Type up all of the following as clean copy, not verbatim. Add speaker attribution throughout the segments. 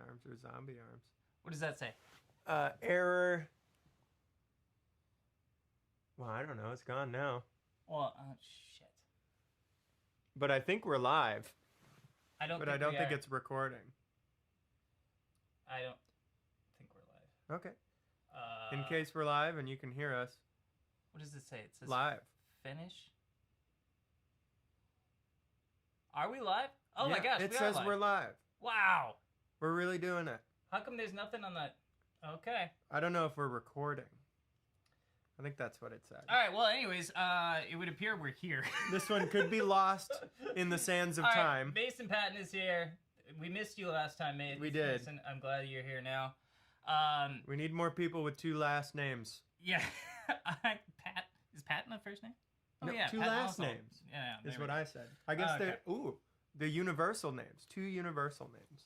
Speaker 1: arms or zombie arms.
Speaker 2: What does that say?
Speaker 1: Error. Well, I don't know. It's gone now.
Speaker 2: Well, shit.
Speaker 1: But I think we're live.
Speaker 2: I don't
Speaker 1: think it's recording.
Speaker 2: I don't think we're live.
Speaker 1: Okay. In case we're live and you can hear us.
Speaker 2: What does it say? It says
Speaker 1: live.
Speaker 2: Finish. Are we live? Oh
Speaker 1: yeah,
Speaker 2: my gosh,
Speaker 1: it says we're live.
Speaker 2: Wow.
Speaker 1: We're really doing it.
Speaker 2: How come there's nothing on that? Okay.
Speaker 1: I don't know if we're recording. I think that's what it said.
Speaker 2: All right. Well, anyways, it would appear we're here.
Speaker 1: This one could be lost in the sands of time.
Speaker 2: Right, Mason Patton is here. We missed you last time, mate.
Speaker 1: We did.
Speaker 2: Mason, I'm glad you're here now.
Speaker 1: We need more people with two last names.
Speaker 2: Yeah. Pat is Patton the first name? Oh
Speaker 1: no,
Speaker 2: yeah,
Speaker 1: two
Speaker 2: Patton
Speaker 1: last
Speaker 2: also.
Speaker 1: names.
Speaker 2: Yeah,
Speaker 1: is what I said. I guess they're the universal names. Two universal names.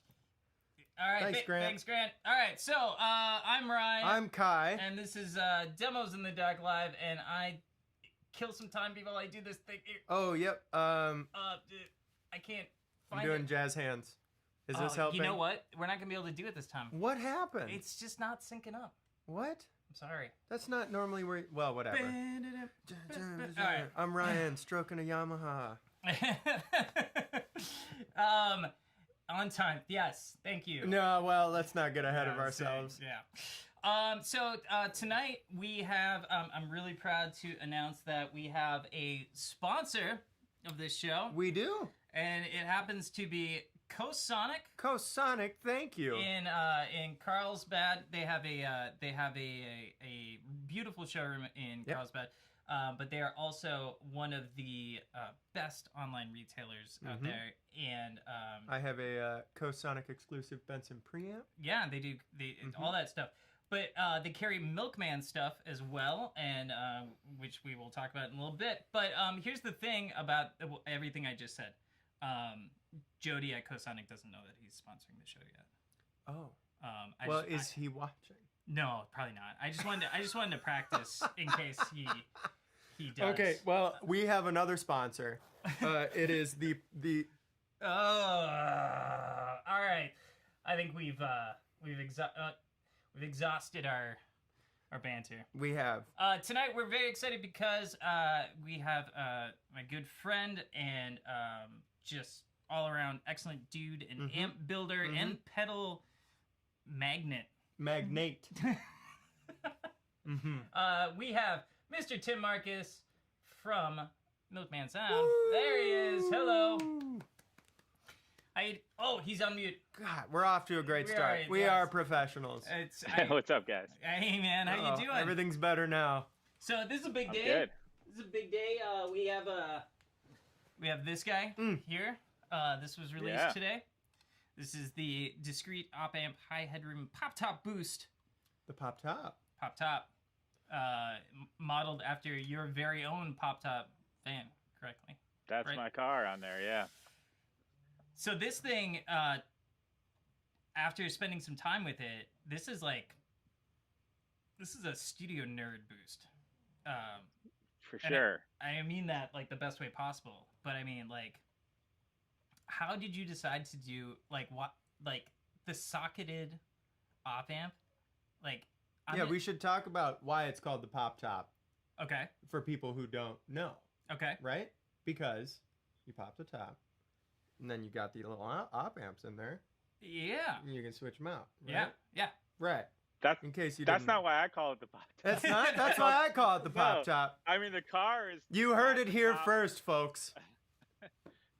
Speaker 2: All right,
Speaker 1: thanks, Grant.
Speaker 2: Thanks, Grant. All right, so I'm Ryan.
Speaker 1: I'm Kai.
Speaker 2: And this is Demos in the Dark Live, and I kill some time while I do this thing here.
Speaker 1: Oh, yep.
Speaker 2: I can't find
Speaker 1: I'm doing
Speaker 2: it.
Speaker 1: jazz hands. Is this helping?
Speaker 2: You know what? We're not going to be able to do it this time.
Speaker 1: What happened?
Speaker 2: It's just not syncing up.
Speaker 1: What?
Speaker 2: I'm sorry.
Speaker 1: That's not normally where... Well, whatever.
Speaker 2: All right.
Speaker 1: I'm Ryan, stroking a Yamaha.
Speaker 2: On time. Yes. Thank you.
Speaker 1: No, well, let's not get ahead of ourselves.
Speaker 2: Yeah. So tonight we have, I'm really proud to announce that we have a sponsor of this show.
Speaker 1: We do.
Speaker 2: And it happens to be Coast-Sonic.
Speaker 1: Coast-Sonic, thank you.
Speaker 2: In Carlsbad, they have a beautiful showroom in Carlsbad. But they are also one of the best online retailers out there, and
Speaker 1: I have a Coast-Sonic exclusive Benson preamp.
Speaker 2: Yeah, they do all that stuff. But they carry Milkman stuff as well, and which we will talk about in a little bit. But here's the thing about everything I just said. Jody at Coast-Sonic doesn't know that he's sponsoring the show yet.
Speaker 1: Oh. Is he watching?
Speaker 2: No, probably not. I just wanted to practice in case he does.
Speaker 1: Okay, well, we have another sponsor. It is the
Speaker 2: all right. I think we've exhausted our banter.
Speaker 1: We have.
Speaker 2: Tonight we're very excited because we have my good friend and just all around excellent dude, an amp builder and pedal magnate. We have Mr. Tim Marcus from Milkman Sound. Woo! There he is. Hello. He's on mute.
Speaker 1: God, we're off to a great start. We are professionals.
Speaker 3: What's up, guys?
Speaker 2: Hey, man. How you doing?
Speaker 1: Everything's better now.
Speaker 2: So this is a big day.
Speaker 3: Good.
Speaker 2: This is a big day. We have this guy here. This was released today. This is the discrete op amp high headroom pop top boost.
Speaker 1: The pop top.
Speaker 2: Pop top. Modeled after your very own pop top van, correctly?
Speaker 3: That's my car on there, yeah.
Speaker 2: So this thing, after spending some time with it, this is a studio nerd boost.
Speaker 3: For sure.
Speaker 2: I mean that like the best way possible. But I mean, like, how did you decide to do the socketed op amp?
Speaker 1: We should talk about why it's called the pop top.
Speaker 2: Okay.
Speaker 1: For people who don't know.
Speaker 2: Okay.
Speaker 1: Right? Because you pop the top, and then you got the little op amps in there.
Speaker 2: Yeah.
Speaker 1: And you can switch them out. Right?
Speaker 2: Yeah. Yeah.
Speaker 1: Right.
Speaker 3: That's
Speaker 1: in case you.
Speaker 3: That's not why I call it the pop top.
Speaker 1: That's why I call it the pop top.
Speaker 3: I mean, the car is.
Speaker 1: You heard it here first, folks.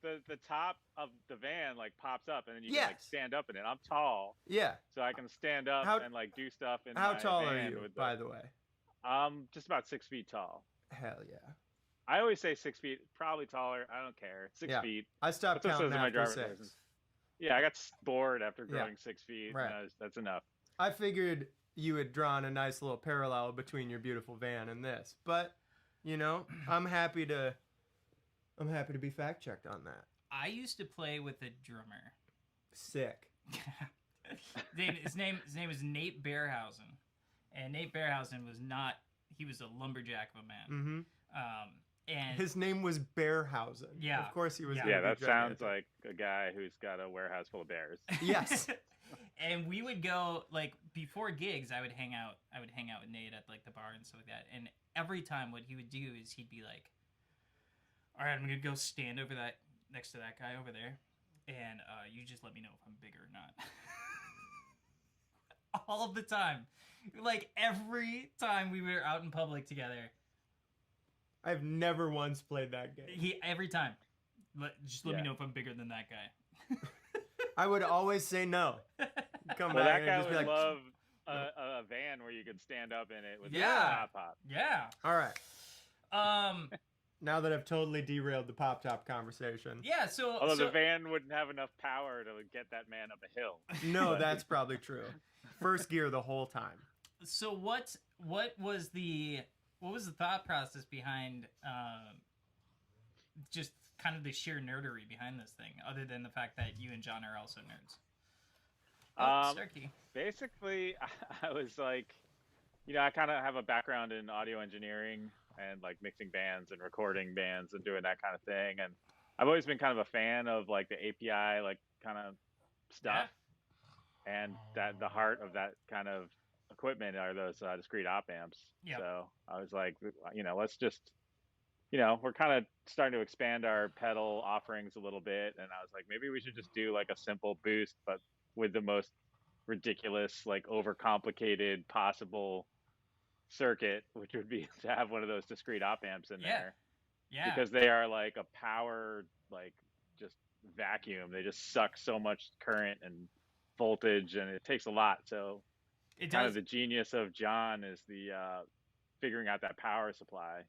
Speaker 3: The top of the van pops up, and then you can stand up in it. I'm tall.
Speaker 1: Yeah.
Speaker 3: So I can stand up and do stuff in
Speaker 1: How
Speaker 3: my
Speaker 1: tall
Speaker 3: van
Speaker 1: are you, by the way?
Speaker 3: Just about 6 feet tall.
Speaker 1: Hell yeah.
Speaker 3: I always say 6 feet, probably taller. I don't care. 6 feet.
Speaker 1: I stopped counting after 6.
Speaker 3: Yeah, I got bored after growing 6 feet. Right. That's enough.
Speaker 1: I figured you had drawn a nice little parallel between your beautiful van and this, but I'm happy to be fact checked on that.
Speaker 2: I used to play with a drummer.
Speaker 1: Sick.
Speaker 2: His name is Nate Bearhausen, and Nate Bearhausen he was a lumberjack of a man. And
Speaker 1: his name was Bearhausen.
Speaker 2: Yeah.
Speaker 1: Of course he was.
Speaker 3: Yeah, that sounds like a guy who's got a warehouse full of bears.
Speaker 1: Yes.
Speaker 2: and we would go like before gigs. I would hang out with Nate at like the bar and stuff like that. And every time, what he would do is he'd be like, "All right, I'm gonna go stand over that next to that guy over there, and you just let me know if I'm big or not." All of the time, like every time we were out in public together.
Speaker 1: I've never once played that game.
Speaker 2: Every time, just let me know if I'm bigger than that guy.
Speaker 1: I would always say no. Come
Speaker 3: Well,
Speaker 1: back
Speaker 3: that guy
Speaker 1: and just
Speaker 3: would
Speaker 1: be like,
Speaker 3: love a van where you could stand up in it with
Speaker 2: Yeah.
Speaker 3: a pop.
Speaker 2: Yeah.
Speaker 1: all right.
Speaker 2: Um.
Speaker 1: Now that I've totally derailed the pop top conversation.
Speaker 2: Yeah. So.
Speaker 3: Although
Speaker 2: so
Speaker 3: the van wouldn't have enough power to get that man up a hill.
Speaker 1: No, that's probably true. First gear the whole time.
Speaker 2: So what was the thought process behind just kind of the sheer nerdery behind this thing, other than the fact that you and John are also nerds? Starkey.
Speaker 3: Basically, I was like, I kind of have a background in audio engineering and like mixing bands and recording bands and doing that kind of thing. And I've always been kind of a fan of like the API, like kind of stuff. Yeah. And that the heart of that kind of equipment are those discrete op amps.
Speaker 2: Yep.
Speaker 3: So I was like, let's just, we're kind of starting to expand our pedal offerings a little bit. And I was like, maybe we should just do like a simple boost, but with the most ridiculous, like overcomplicated possible circuit, which would be to have one of those discrete op amps in there. Yeah. Because they are like a power, like just vacuum. They just suck so much current and voltage, and it takes a lot. So it kind of the genius of John is the figuring out that power supply.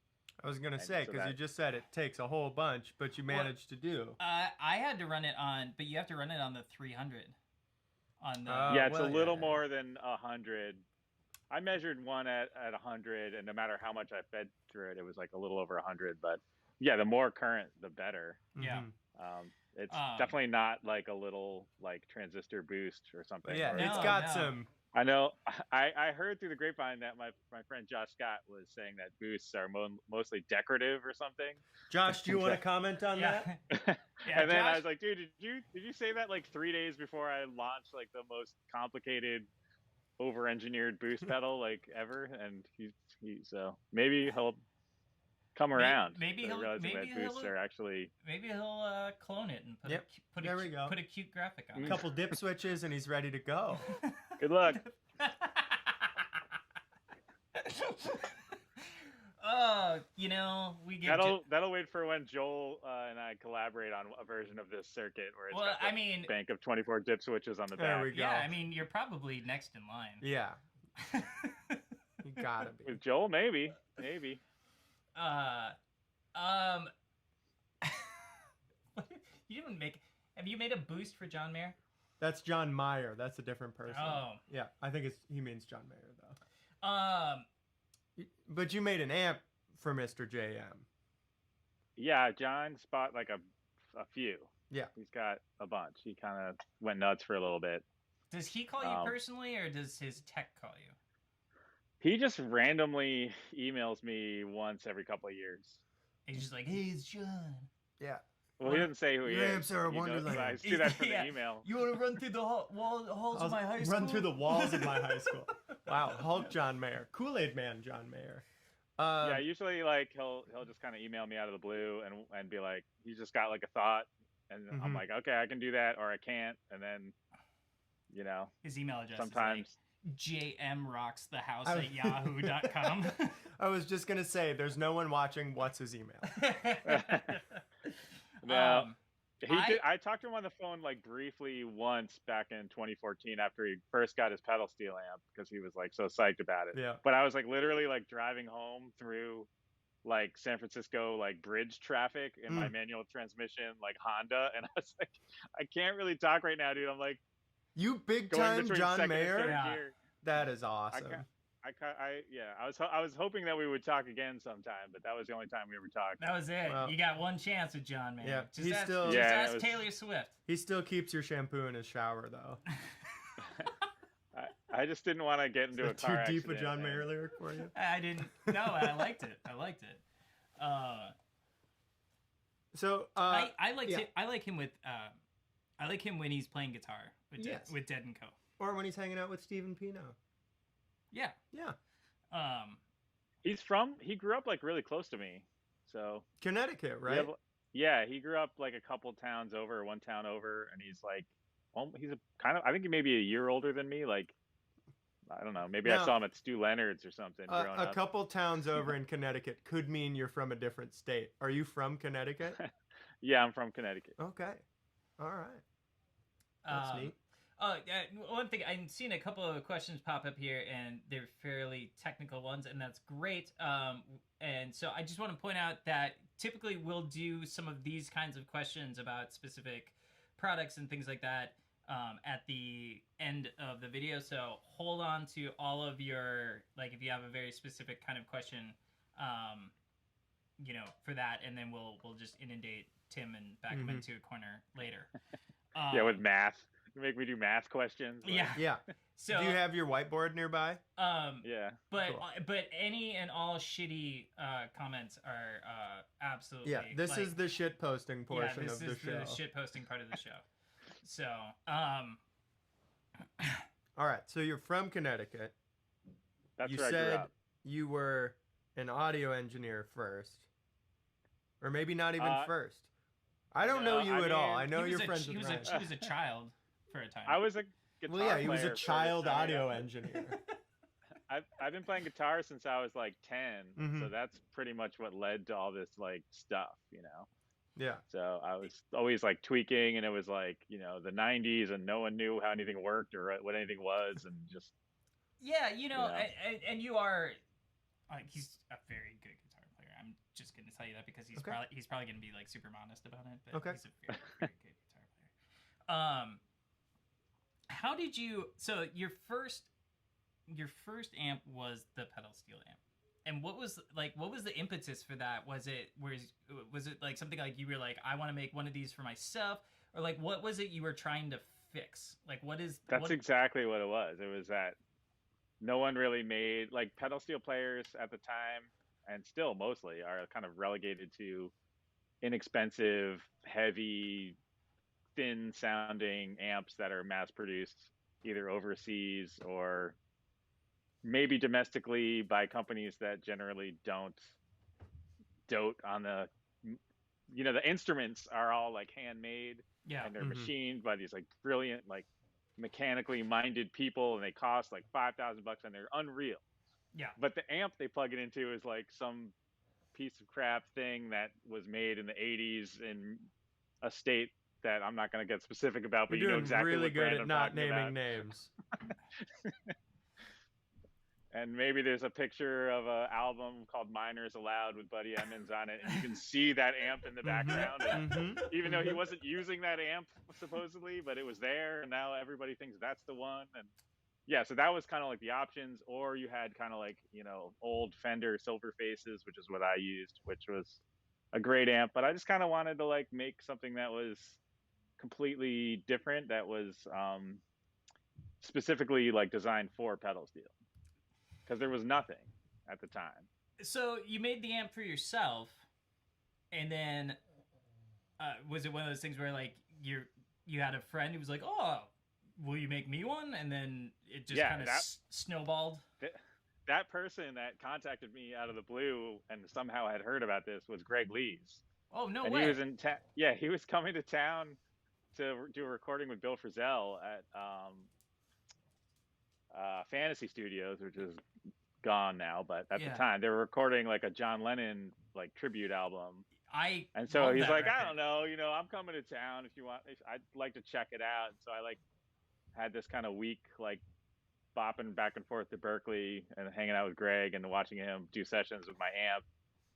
Speaker 1: I was gonna say, because you just said it takes a whole bunch, but you managed to do.
Speaker 2: I had to run it on, but you have to run it on the 300. On the
Speaker 3: it's a little more than 100. I measured one at 100, and no matter how much I fed through it, it was like a little over 100. But yeah, the more current, the better.
Speaker 2: Yeah.
Speaker 3: It's definitely not like a little like transistor boost or something.
Speaker 1: Yeah, it's got some.
Speaker 3: I know. I heard through the grapevine that my friend Josh Scott was saying that boosts are mostly decorative or something.
Speaker 1: Josh, do you want to comment on that?
Speaker 3: And then I was like, dude, did you say that like 3 days before I launched like the most complicated, over-engineered boost pedal like ever? And he so maybe he'll come around.
Speaker 2: Maybe he'll clone it and put a cute graphic on it.
Speaker 1: A couple dip switches and he's ready to go.
Speaker 3: Good luck.
Speaker 2: We get
Speaker 3: that'll wait for when Joel and I collaborate on a version of this circuit where it's got a bank of 24 dip switches on the back.
Speaker 1: There we go.
Speaker 2: Yeah, I mean, you're probably next in line.
Speaker 1: Yeah. You gotta be.
Speaker 3: With Joel, maybe.
Speaker 2: You didn't make. Have you made a boost for John Mayer?
Speaker 1: That's John Mayer. That's a different person.
Speaker 2: Oh.
Speaker 1: Yeah, I think he means John Mayer though. But you made an amp for Mr. JM.
Speaker 3: Yeah, John bought like a few.
Speaker 1: Yeah.
Speaker 3: He's got a bunch. He kind of went nuts for a little bit.
Speaker 2: Does he call you personally, or does his tech call you?
Speaker 3: He just randomly emails me once every couple of years.
Speaker 2: He's just like, "Hey, it's John."
Speaker 1: Yeah.
Speaker 3: Well, he doesn't say who he is.
Speaker 1: Amps are a wonderland.
Speaker 3: I see that from the email.
Speaker 2: You want to run through the halls of my high school?
Speaker 1: Run through the walls of my high school. Wow, Hulk John Mayer, Kool-Aid Man John Mayer.
Speaker 3: Yeah, usually like he'll just kind of email me out of the blue and be like, he's just got like a thought, and I'm like, okay, I can do that, or I can't, and then
Speaker 2: his email address
Speaker 3: sometimes.
Speaker 2: Is like jmrocksthehouse@yahoo.com.
Speaker 1: I was just gonna say, there's no one watching. What's his email?
Speaker 3: No, I talked to him on the phone like briefly once back in 2014 after he first got his pedal steel amp because he was like so psyched about it.
Speaker 1: Yeah.
Speaker 3: But I was like literally like driving home through like San Francisco like bridge traffic in my manual transmission like Honda, and I was like, I can't really talk right now, dude. I'm like,
Speaker 1: you big time John Mayer.
Speaker 3: Yeah.
Speaker 1: That is awesome.
Speaker 3: I was hoping that we would talk again sometime, but that was the only time we ever taled.
Speaker 2: That was it. Well, you got one chance with John Mayer.
Speaker 1: Yeah,
Speaker 2: just ask Taylor Swift.
Speaker 1: He still keeps your shampoo in his shower, though.
Speaker 3: I just didn't want to get into a car accident.
Speaker 1: Too deep a John Mayer lyric for you?
Speaker 2: I didn't. No, I liked it. I like him with. I like him when he's playing guitar with Dead and Co.
Speaker 1: Or when he's hanging out with Stephen Pino.
Speaker 2: Yeah.
Speaker 1: Yeah.
Speaker 3: He grew up like really close to me. So
Speaker 1: Connecticut,
Speaker 3: we
Speaker 1: right?
Speaker 3: have, yeah, he grew up like a couple towns over, one town over, and he's like, well, he's a kind of, I think he may be a year older than me. Like, I don't know, maybe I
Speaker 1: Now,
Speaker 3: saw him at Stu Leonard's or something growing
Speaker 1: a
Speaker 3: up.
Speaker 1: couple towns over in Connecticut could mean you're from a different state. Are you from Connecticut?
Speaker 3: Yeah, I'm from Connecticut.
Speaker 1: Okay. All right. That's neat.
Speaker 2: One thing, I've seen a couple of questions pop up here, and they're fairly technical ones, and that's great. And so I just want to point out that typically we'll do some of these kinds of questions about specific products and things like that at the end of the video. So hold on to all of your, like, if you have a very specific kind of question, for that, and then we'll just inundate Tim and back him into a corner later.
Speaker 3: Yeah, with math. You make me do math questions. Like,
Speaker 2: Yeah.
Speaker 1: Yeah.
Speaker 2: So
Speaker 1: do you have your whiteboard nearby?
Speaker 3: Yeah.
Speaker 2: But
Speaker 1: Cool.
Speaker 2: but any and all shitty comments are absolutely.
Speaker 1: Yeah. This
Speaker 2: like,
Speaker 1: is the shit posting portion
Speaker 2: this
Speaker 1: of the
Speaker 2: is
Speaker 1: show.
Speaker 2: the shit posting part of the show. So
Speaker 1: All right. So you're from Connecticut.
Speaker 3: That's
Speaker 1: You
Speaker 3: where I grew
Speaker 1: said
Speaker 3: up.
Speaker 1: you were an audio engineer first, or maybe not even first. I don't know
Speaker 3: no,
Speaker 1: you
Speaker 3: I
Speaker 1: at all.
Speaker 3: mean,
Speaker 1: I know
Speaker 2: he
Speaker 1: you're
Speaker 2: was
Speaker 1: friends with Ryan.
Speaker 2: he was a child for a time.
Speaker 3: I was a guitar
Speaker 1: Well, yeah, he was
Speaker 3: player
Speaker 1: a
Speaker 3: for
Speaker 1: child
Speaker 3: time.
Speaker 1: audio engineer.
Speaker 3: I've been playing guitar since I was like 10,
Speaker 1: Mhm.
Speaker 3: so that's pretty much what led to all this like stuff,
Speaker 1: Yeah.
Speaker 3: So I was always like tweaking, and it was like the 90s, and no one knew how anything worked or what anything was, and just
Speaker 2: Yeah,
Speaker 3: Yeah.
Speaker 2: and you are. He's a very good guitar player. I'm just going to tell you that because he's
Speaker 1: Okay.
Speaker 2: probably going to be like super modest about it. But
Speaker 1: Okay.
Speaker 2: he's a very, very good guitar player. How did you? So your first amp was the pedal steel amp, and what was the impetus for that? Was it like something like you were like, I want to make one of these for myself, or like what was it you were trying to fix? Like
Speaker 3: That's exactly what it was. It was that no one really made, like, pedal steel players at the time, and still mostly are kind of relegated to inexpensive, heavy, thin sounding amps that are mass produced either overseas or maybe domestically by companies that generally don't dote on the instruments are all like handmade,
Speaker 2: Yeah.
Speaker 3: and they're
Speaker 1: Mhm.
Speaker 3: machined by these like brilliant, like mechanically minded people, and they cost like $5,000 and they're unreal.
Speaker 2: Yeah.
Speaker 3: But the amp they plug it into is like some piece of crap thing that was made in the 80s in a state that I'm not going to get specific about, but
Speaker 1: You're
Speaker 3: you know
Speaker 1: doing
Speaker 3: exactly
Speaker 1: really
Speaker 3: what
Speaker 1: good
Speaker 3: brand
Speaker 1: at
Speaker 3: I'm
Speaker 1: not
Speaker 3: talking
Speaker 1: naming
Speaker 3: about.
Speaker 1: names.
Speaker 3: And maybe there's a picture of an album called Miners Aloud with Buddy Emmons on it, and you can see that amp in the background. And
Speaker 1: Mhm.
Speaker 3: even though he wasn't using that amp supposedly, but it was there, and now everybody thinks that's the one. And yeah, so that was kind of like the options. Or you had kind of like old Fender Silver Faces, which is what I used, which was a great amp. But I just kind of wanted to like make something that was completely different, that was specifically like designed for pedal steel, because there was nothing at the time.
Speaker 2: So you made the amp for yourself, and then was it one of those things where like you had a friend who was like, "Oh, will you make me one?" And then it just kind of snowballed.
Speaker 3: That person that contacted me out of the blue and somehow had heard about this was Greg Lees.
Speaker 2: Oh, no
Speaker 3: and
Speaker 2: way!
Speaker 3: He was in yeah, he was coming to town to do a recording with Bill Frisell at Fantasy Studios, which is gone now, but at the time they were recording like a John Lennon like tribute album. And so he's like, record. I don't know, I'm coming to town. If I'd like to check it out. And so I like had this kind of week like bopping back and forth to Berkeley and hanging out with Greg and watching him do sessions with my amp.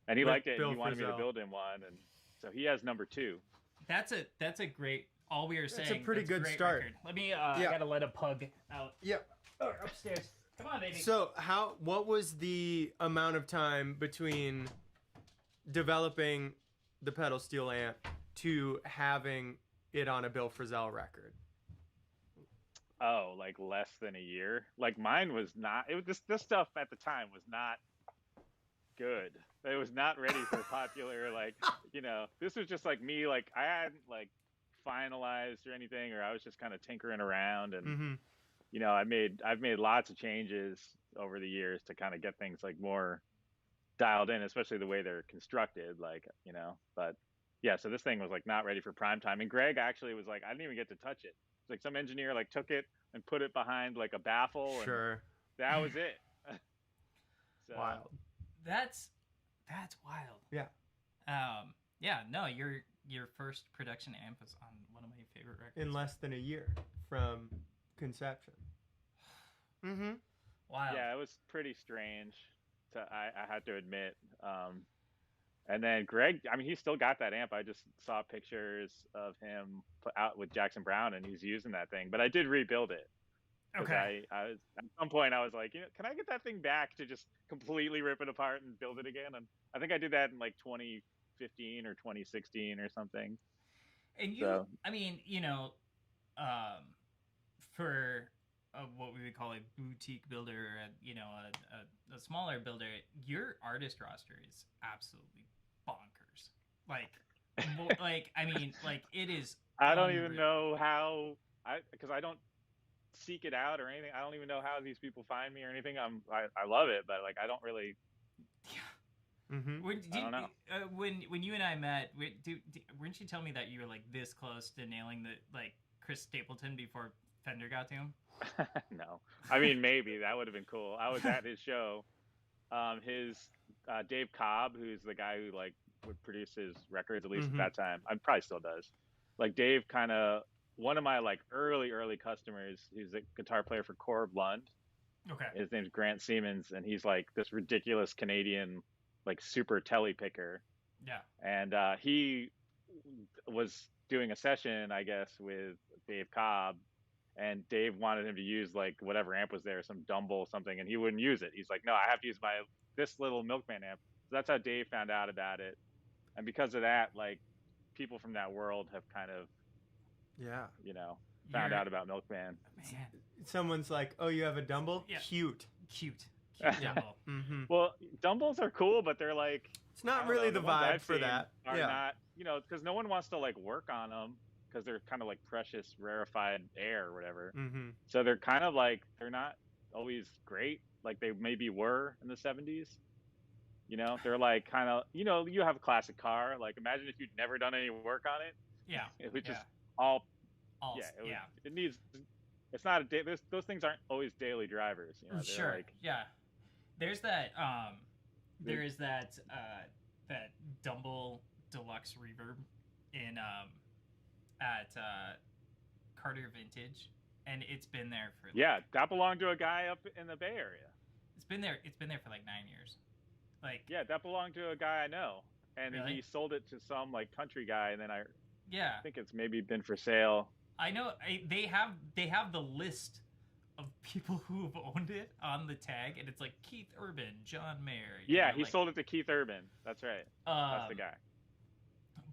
Speaker 3: And he liked it, and he wanted me to build him one. And so he has number 2.
Speaker 2: That's a great. All we were saying.
Speaker 1: That's a pretty good start.
Speaker 2: Record. Let me. I gotta let a pug out.
Speaker 1: Yep.
Speaker 2: Oh, upstairs. Come on, baby.
Speaker 1: So what was the amount of time between developing the pedal steel amp to having it on a Bill Frisell record?
Speaker 3: Oh, like less than a year. Like mine was not. It was this stuff at the time was not good. It was not ready for popular. Like this was just like me. Like I hadn't like finalized or anything, or I was just kind of tinkering around, and I've made lots of changes over the years to kind of get things like more dialed in, especially the way they're constructed, but yeah, so this thing was like not ready for prime time. And Greg actually was like, I didn't even get to touch it. It's like some engineer like took it and put it behind like a baffle, and
Speaker 1: Sure.
Speaker 3: that was it. So
Speaker 1: Wild.
Speaker 2: That's wild.
Speaker 1: Yeah.
Speaker 2: Yeah, no, your first production amp was on one of my favorite records.
Speaker 1: In less than a year from conception. Mm-hmm.
Speaker 2: Wow.
Speaker 3: yeah, it was pretty strange. I had to admit. And then Greg, I mean, he still got that amp. I just saw pictures of him put out with Jackson Brown, and he's using that thing. But I did rebuild it. 'Cause
Speaker 2: Okay.
Speaker 3: I was at some point I was like, can I get that thing back to just completely rip it apart and build it again? And I think I did that in like 2015 or 2016 or something.
Speaker 2: And
Speaker 3: So
Speaker 2: I mean, for what we would call a boutique builder, or a smaller builder, your artist roster is absolutely bonkers. Like, I mean, like it is.
Speaker 3: I don't even
Speaker 2: unreal.
Speaker 3: know how because I don't seek it out or anything. I don't even know how these people find me or anything. I love it, but like I don't really.
Speaker 1: Mm-hmm.
Speaker 3: I don't know.
Speaker 2: When you and I met, weren't you telling me that you were like this close to nailing the like Chris Stapleton before Fender got to him?
Speaker 3: No, I mean maybe that would have been cool. I was at his show. His Dave Cobb, who's the guy who like would produce his records at least
Speaker 1: Mhm.
Speaker 3: at that time. I probably still does. Like Dave, kind of one of my like early customers. He's a guitar player for Corb Lund.
Speaker 2: Okay.
Speaker 3: His name's Grant Siemens, and he's like this ridiculous Canadian like super telly picker.
Speaker 2: Yeah.
Speaker 3: And he was doing a session, I guess, with Dave Cobb, and Dave wanted him to use like whatever amp was there, some Dumble something, and he wouldn't use it. He's like, no, I have to use this little Milkman amp. So that's how Dave found out about it, and because of that, like people from that world have kind of,
Speaker 1: Yeah.
Speaker 3: found
Speaker 2: You're-
Speaker 3: out about Milkman.
Speaker 2: Man,
Speaker 1: Someone's like, "Oh, you have a Dumble?
Speaker 2: Yeah.
Speaker 1: Cute."
Speaker 2: cute
Speaker 3: Yeah.
Speaker 2: Dumble.
Speaker 1: Mm-hmm.
Speaker 3: Well, Dumbles are cool, but they're like
Speaker 1: It's
Speaker 3: I
Speaker 1: not
Speaker 3: don't
Speaker 1: really
Speaker 3: know,
Speaker 1: the
Speaker 3: ones
Speaker 1: vibe
Speaker 3: I've
Speaker 1: for
Speaker 3: seen
Speaker 1: that.
Speaker 3: Are
Speaker 1: Yeah.
Speaker 3: not, because no one wants to like work on them because they're kind of like precious, rarefied air or whatever.
Speaker 1: Mm-hmm.
Speaker 3: So they're kind of like they're not always great, like they maybe were in the 70s. They're like kind of you have a classic car. Like imagine if you'd never done any work on it,
Speaker 2: Yeah.
Speaker 3: it would
Speaker 2: Yeah.
Speaker 3: just all
Speaker 2: All,
Speaker 3: yeah. It needs. It's not a day. Those things aren't always daily drivers. They're
Speaker 2: Sure.
Speaker 3: Like,
Speaker 2: Yeah. There's that. There is that. That Dumble Deluxe Reverb in at Carter Vintage, and it's been there for.
Speaker 3: yeah, that belonged to a guy up in the Bay Area.
Speaker 2: It's been there. It's been there for like 9 years. Like.
Speaker 3: Yeah, that belonged to a guy I know, and
Speaker 2: Really?
Speaker 3: he sold it to some like country guy, and then I
Speaker 2: Yeah.
Speaker 3: think it's maybe been for sale.
Speaker 2: I know they have the list of people who have owned it on the tag, and it's like Keith Urban, John Mayer.
Speaker 3: Yeah, he sold it to Keith Urban. That's right. That's the
Speaker 2: Um,
Speaker 3: guy.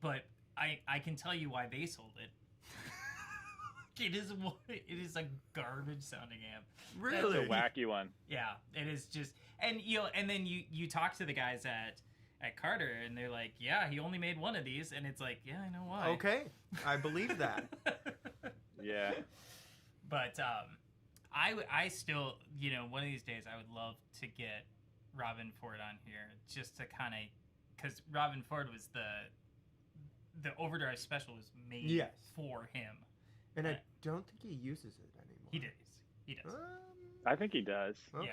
Speaker 2: But I can tell you why they sold it. It is a garbage sounding amp.
Speaker 3: It's
Speaker 1: Really?
Speaker 3: a wacky one.
Speaker 2: Yeah, it is just and then you talk to the guys at Carter, and they're like, yeah, he only made one of these, and it's like, yeah, I know why.
Speaker 1: Okay, I believe that.
Speaker 3: Yeah.
Speaker 2: But I still, one of these days I would love to get Robin Ford on here just to kind of, because Robin Ford was the Overdrive special was made
Speaker 1: Yes.
Speaker 2: for him.
Speaker 1: And I don't think he uses it anymore.
Speaker 2: He does. He does.
Speaker 3: I think he does.
Speaker 1: Okay.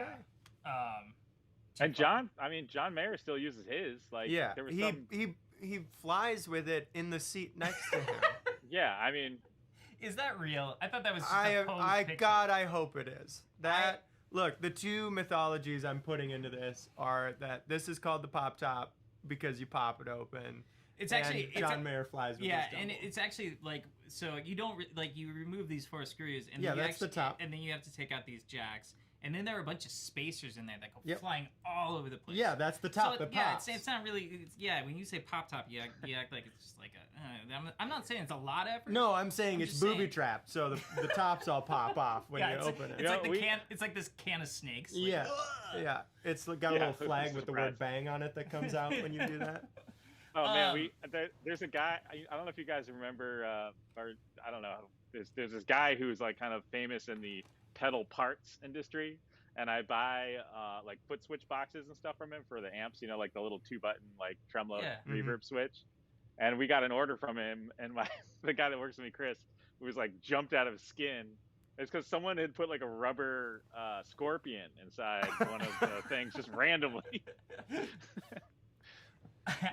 Speaker 2: Yeah.
Speaker 3: And John Mayer still uses his. Like,
Speaker 1: Yeah.
Speaker 3: there was
Speaker 1: He flies with it in the seat next to him.
Speaker 3: Yeah, I mean,
Speaker 2: Is that real? I thought that was just a posed picture.
Speaker 1: God, I hope it is. Look, the two mythologies I'm putting into this are that this is called the pop top because you pop it open.
Speaker 2: It's actually
Speaker 1: and John Mayer flies with
Speaker 2: yeah,
Speaker 1: his
Speaker 2: and
Speaker 1: Dumble.
Speaker 2: it's actually like so you don't you remove these 4 screws and
Speaker 1: Yeah,
Speaker 2: then you
Speaker 1: that's the top.
Speaker 2: and then you have to take out these jacks, and then there are a bunch of spacers in there that go
Speaker 1: Yep.
Speaker 2: flying all over the place.
Speaker 1: Yeah, that's the top.
Speaker 2: So,
Speaker 1: the
Speaker 2: yeah,
Speaker 1: pops.
Speaker 2: it's not really. When you say pop top, you act like it's just like a. I'm not saying it's a lot of effort.
Speaker 1: No, I'm saying
Speaker 2: I'm
Speaker 1: it's
Speaker 2: just
Speaker 1: booby
Speaker 2: saying.
Speaker 1: trapped, so the tops all pop off when you
Speaker 2: it's
Speaker 1: open it.
Speaker 2: It's like
Speaker 3: we-
Speaker 2: It's like this can of snakes. Like,
Speaker 1: Yeah,
Speaker 2: ugh.
Speaker 1: yeah. It's got a
Speaker 3: Yeah,
Speaker 1: little flag with the word
Speaker 3: surprise.
Speaker 1: "bang" on it that comes out when you do that.
Speaker 3: oh man,
Speaker 2: Um,
Speaker 3: there's a guy. I don't know if you guys remember, or I don't know. There's this guy who's like kind of famous in the pedal parts industry, and I buy like foot switch boxes and stuff from him for the amps. You know, like the little 2-button like tremolo
Speaker 2: Yeah.
Speaker 3: reverb switch. And we got an order from him, and my the guy that works with me, Chris, was like jumped out of his skin. It's because someone had put like a rubber scorpion inside one of the things just randomly.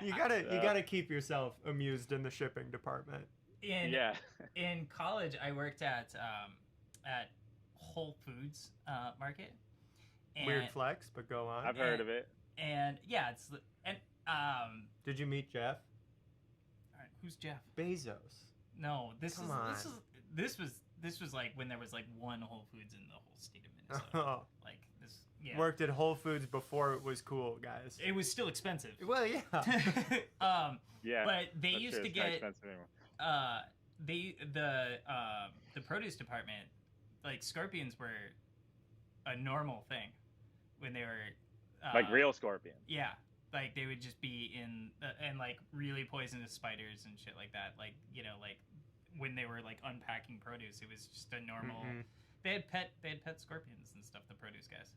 Speaker 1: You gotta keep yourself amused in the shipping department.
Speaker 3: Yeah.
Speaker 2: In college, I worked at Whole Foods market. And,
Speaker 1: Weird flex, but go on.
Speaker 3: I've heard of it.
Speaker 2: And yeah,
Speaker 1: Did you meet Jeff
Speaker 2: all right, who's Jeff?
Speaker 1: Bezos?
Speaker 2: No, this was like when there was like one Whole Foods in the whole state of Minnesota.
Speaker 1: Oh.
Speaker 2: Like this, yeah.
Speaker 1: Worked at Whole Foods before it was cool, guys.
Speaker 2: It was still expensive.
Speaker 1: Well, yeah.
Speaker 3: Yeah.
Speaker 2: But they
Speaker 3: that's
Speaker 2: used
Speaker 3: true.
Speaker 2: to
Speaker 3: It's not
Speaker 2: get
Speaker 3: expensive anymore.
Speaker 2: the produce department, like scorpions were a normal thing when they were
Speaker 3: Like real scorpion.
Speaker 2: Yeah, like they would just be in and like really poisonous spiders and shit like that. Like, you know, like when they were like unpacking produce, it was just a normal.
Speaker 1: Mm-mm.
Speaker 2: They had pet scorpions and stuff. The produce guys.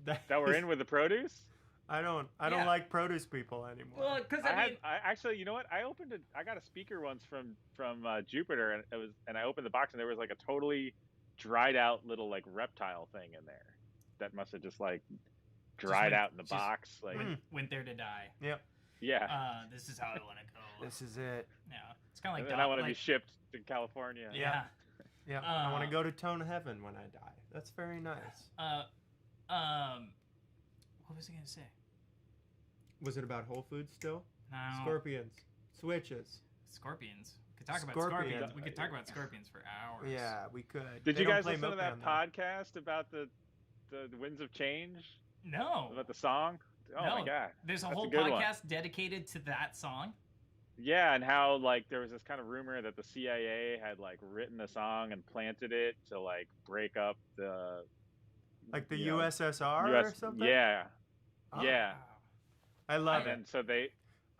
Speaker 3: That were in with the produce.
Speaker 1: I don't
Speaker 2: Yeah.
Speaker 1: like produce people anymore.
Speaker 2: Well, because
Speaker 3: I actually, you know what? I got a speaker once from Jupiter, and I opened the box, and there was like a totally dried out little like reptile thing in there that must have just like dried out in the box, like
Speaker 2: went there to die.
Speaker 1: Yep.
Speaker 3: yeah.
Speaker 2: This is how I want to go.
Speaker 1: This is it.
Speaker 2: Yeah, it's kind of like.
Speaker 3: And then I want to be shipped to California.
Speaker 2: Yeah.
Speaker 1: Yeah. I want to go to Tone Heaven when I die. That's very nice.
Speaker 2: What was I gonna say?
Speaker 1: Was it about Whole Foods still?
Speaker 2: No.
Speaker 1: Scorpions. Switches.
Speaker 2: Scorpions. We could talk about
Speaker 1: Scorpion.
Speaker 2: scorpions. We could talk about scorpions for hours.
Speaker 1: Yeah, we could.
Speaker 3: Did
Speaker 1: They
Speaker 3: you
Speaker 1: don't
Speaker 3: guys
Speaker 1: play
Speaker 3: listen to that
Speaker 1: Milkman, though.
Speaker 3: podcast about the Winds of Change?
Speaker 2: No.
Speaker 3: About the song? Oh
Speaker 2: No.
Speaker 3: my god.
Speaker 2: There's a
Speaker 3: That's a
Speaker 2: whole
Speaker 3: good one.
Speaker 2: podcast dedicated to that song.
Speaker 3: Yeah, and how like there was this kind of rumor that the CIA had like written a song and planted it to like break up the
Speaker 1: Like the
Speaker 3: you know,
Speaker 1: USSR or something?
Speaker 3: Yeah.
Speaker 1: Oh,
Speaker 3: Yeah.
Speaker 1: I love it.
Speaker 3: And so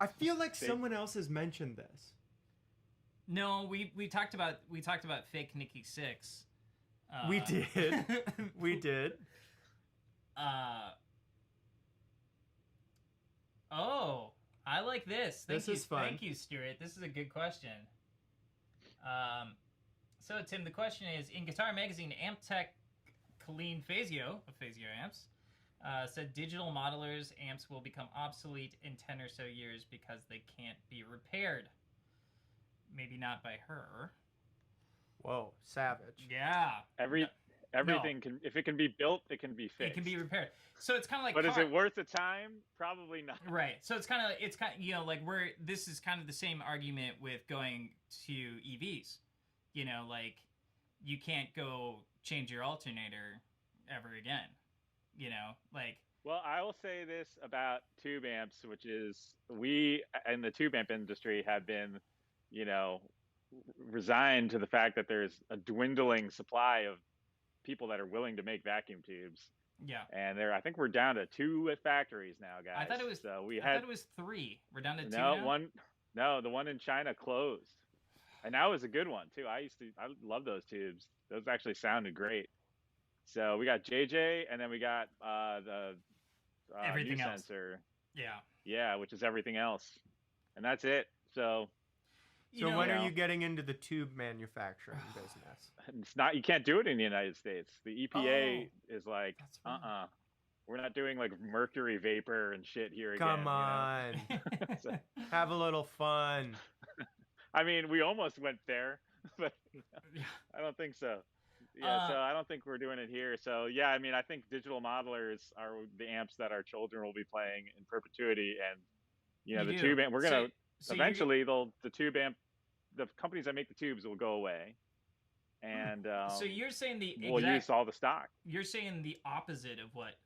Speaker 1: I feel like someone else has mentioned this.
Speaker 2: No, we talked about fake Nikki Six.
Speaker 1: We did. We did.
Speaker 2: Oh, I like this.
Speaker 1: This is fun.
Speaker 2: Thank you, Stuart. This is a good question. So Tim, the question is: in Guitar Magazine, Amp Tech Colleen Fazio of Fazio Amps said digital modelers amps will become obsolete in 10 or so years because they can't be repaired. Maybe not by her.
Speaker 1: Whoa, savage.
Speaker 2: Yeah.
Speaker 3: everything can, if it can be built, it can be fixed.
Speaker 2: It can be repaired. So it's kind of like.
Speaker 3: But is it worth the time? Probably not.
Speaker 2: Right. So it's kind of you know, like this is kind of the same argument with going to EVs. You know, like you can't go change your alternator ever again. You know, like.
Speaker 3: Well, I will say this about tube amps, which is we in the tube amp industry have been, you know, resigned to the fact that there's a dwindling supply of people that are willing to make vacuum tubes.
Speaker 2: Yeah.
Speaker 3: And I think we're down to 2 at factories now, guys.
Speaker 2: I thought it was.
Speaker 3: So
Speaker 2: I thought it was 3. We're down to 2
Speaker 3: no
Speaker 2: now?
Speaker 3: one. No, the one in China closed, and that was a good one too. I love those tubes. Those actually sounded great. So we got JJ, and then we got the
Speaker 2: Everything else.
Speaker 3: U-sensor.
Speaker 2: Yeah.
Speaker 3: Yeah, which is everything else, and that's it. So
Speaker 1: So when
Speaker 3: you
Speaker 1: are
Speaker 3: know.
Speaker 1: you getting into the tube manufacturing business?
Speaker 3: it's not. You can't do it in the United States. The EPA is like,
Speaker 2: That's right.
Speaker 3: we're not doing like mercury vapor and shit here again.
Speaker 1: Come
Speaker 3: you know?
Speaker 1: on.
Speaker 3: So,
Speaker 1: Have a little fun.
Speaker 3: I mean, we almost went there, but I don't think so. Yeah, so I don't think we're doing it here. So yeah, I mean, I think digital modelers are the amps that our children will be playing in perpetuity, and you know,
Speaker 2: You
Speaker 3: the
Speaker 2: do.
Speaker 3: tube amp. We're gonna
Speaker 2: So
Speaker 3: eventually the tube amp, the companies that make the tubes will go away, and
Speaker 2: So you're saying the
Speaker 3: we'll use all the stock.
Speaker 2: You're saying the opposite of what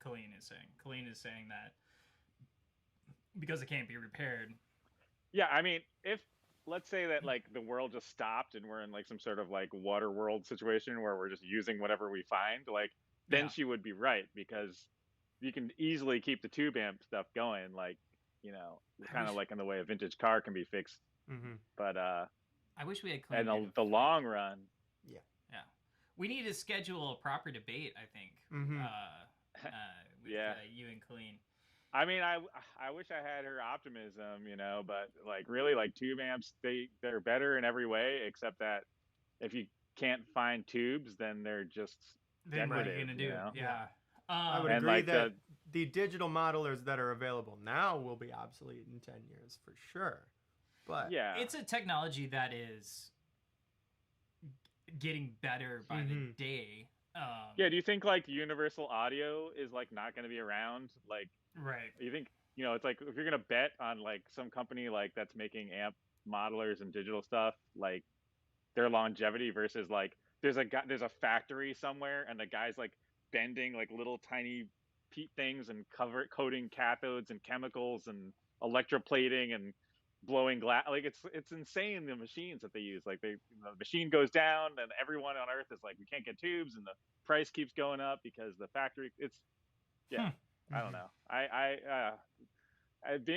Speaker 2: Colleen is saying. Colleen is saying that because it can't be repaired.
Speaker 3: Yeah, I mean, if let's say that like the world just stopped and we're in like some sort of like water world situation where we're just using whatever we find, like then
Speaker 2: Yeah.
Speaker 3: she would be right, because you can easily keep the tube amp stuff going, like, you know, kind of like in the way a vintage car can be fixed.
Speaker 1: Mm-hmm.
Speaker 3: But
Speaker 2: I wish we had clean.
Speaker 3: And
Speaker 2: air.
Speaker 3: the long run.
Speaker 2: Yeah. We need to schedule a proper debate, I think.
Speaker 1: Mm-hmm.
Speaker 2: With
Speaker 3: Yeah.
Speaker 2: you and Clean.
Speaker 3: I mean, I wish I had her optimism, you know, but like really, like tube amps, they're better in every way, except that if you can't find tubes, then they're just
Speaker 2: Then what are you
Speaker 3: decorative,
Speaker 2: gonna do?
Speaker 3: you know?
Speaker 2: Yeah.
Speaker 1: I would
Speaker 3: And
Speaker 1: agree
Speaker 3: like
Speaker 1: that the digital modelers that are available now will be obsolete in 10 years for sure. But
Speaker 3: yeah,
Speaker 2: It's a technology that is getting better by the day.
Speaker 3: yeah. Do you think like universal audio is like not going to be around? Like,
Speaker 2: Right.
Speaker 3: you think, you know, it's like if you're gonna bet on like some company like that's making amp modelers and digital stuff, like their longevity versus like there's a factory somewhere and the guy's like bending like little tiny things and coating cathodes and chemicals and electroplating and blowing glass, like it's insane the machines that they use. Like the machine goes down and everyone on earth is like, we can't get tubes, and the price keeps going up because the factory, it's yeah. I don't know.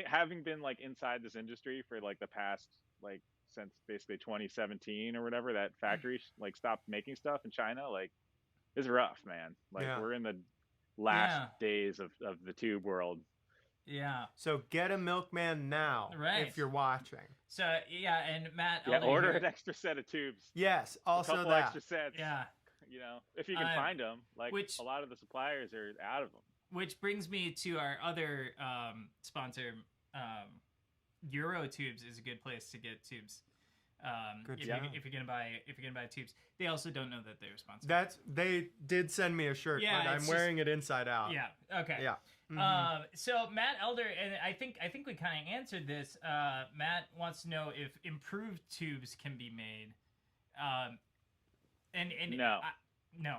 Speaker 3: Having been like inside this industry for like the past like since basically 2017 or whatever, that factory like stopped making stuff in China. Like, it's rough, man. Like we're in the last days of the tube world.
Speaker 2: Yeah.
Speaker 1: So get a Milkman now,
Speaker 2: Right.
Speaker 1: if you're watching.
Speaker 2: So yeah, and Matt.
Speaker 3: Yeah, order an extra set of tubes.
Speaker 1: Yes, also
Speaker 3: a couple
Speaker 1: that.
Speaker 3: extra sets.
Speaker 2: Yeah.
Speaker 3: You know, if you can find them. Like,
Speaker 2: which,
Speaker 3: a lot of the suppliers are out of them.
Speaker 2: Which brings me to our other sponsor. Eurotubes is a good place to get tubes. If you're gonna buy tubes, they also don't know that they're sponsored.
Speaker 1: They did send me a shirt, but I'm wearing it inside out.
Speaker 2: Yeah. Okay.
Speaker 1: Yeah.
Speaker 2: Mm-hmm. So Matt Elder, and I think we kind of answered this. Matt wants to know if improved tubes can be made. And
Speaker 3: no,
Speaker 2: no.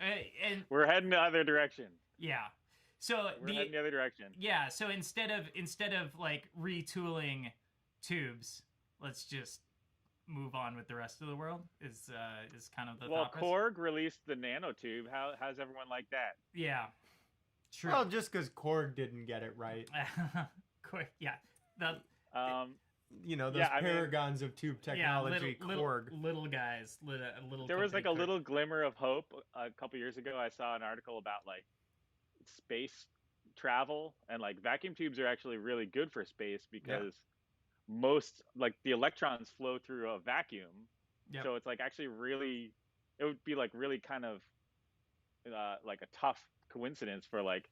Speaker 2: And
Speaker 3: we're heading the other direction.
Speaker 2: Yeah. So
Speaker 3: we're heading the other direction.
Speaker 2: Yeah. So instead of like retooling tubes, let's just move on with the rest of the world. Is kind of the thought process.
Speaker 3: Korg released the nanotube. How's everyone like that?
Speaker 2: Yeah. True.
Speaker 1: Well, just because Korg didn't get it right.
Speaker 2: Yeah.
Speaker 1: Those paragons of tube technology, Korg.
Speaker 2: Little guys, little.
Speaker 3: There was like a little glimmer of hope a couple years ago. I saw an article about like space travel, and like vacuum tubes are actually really good for space because most like the electrons flow through a vacuum. Yep. So it's like actually really, it would be like really kind of like a tough coincidence for like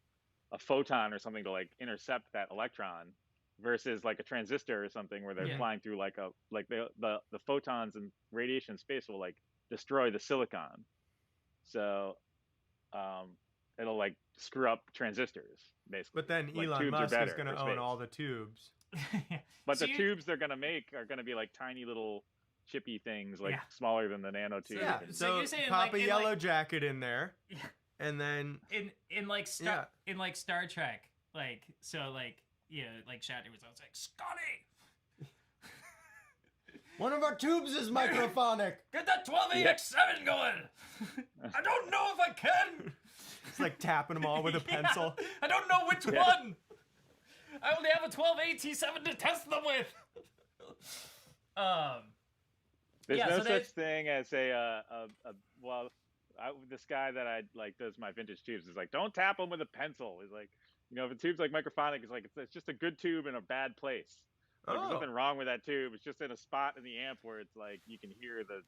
Speaker 3: a photon or something to like intercept that electron versus like a transistor or something where they're flying through like the photons and radiation in space will like destroy the silicon. So it'll like screw up transistors basically.
Speaker 1: But then
Speaker 3: like,
Speaker 1: Elon Musk is going to own all the tubes.
Speaker 3: But the tubes they're going to make are going to be like tiny little chippy things, like smaller than the nanotube.
Speaker 1: Yeah. So you're saying pop a yellow jacket in there. Yeah. And then
Speaker 2: in Star Trek, like Shatner was always like, Scotty,
Speaker 1: one of our tubes is microphonic.
Speaker 2: Get that 12AX7 going. I don't know if I can.
Speaker 1: It's like tapping them all with a pencil.
Speaker 2: I don't know which one. I only have a 12AT7 to test them with.
Speaker 3: There's no such thing as this guy that I like does my vintage tubes is like, don't tap them with a pencil. He's like, if a tube's like microphonic, it's like it's just a good tube in a bad place. Like, there's nothing wrong with that tube. It's just in a spot in the amp where it's like you can hear the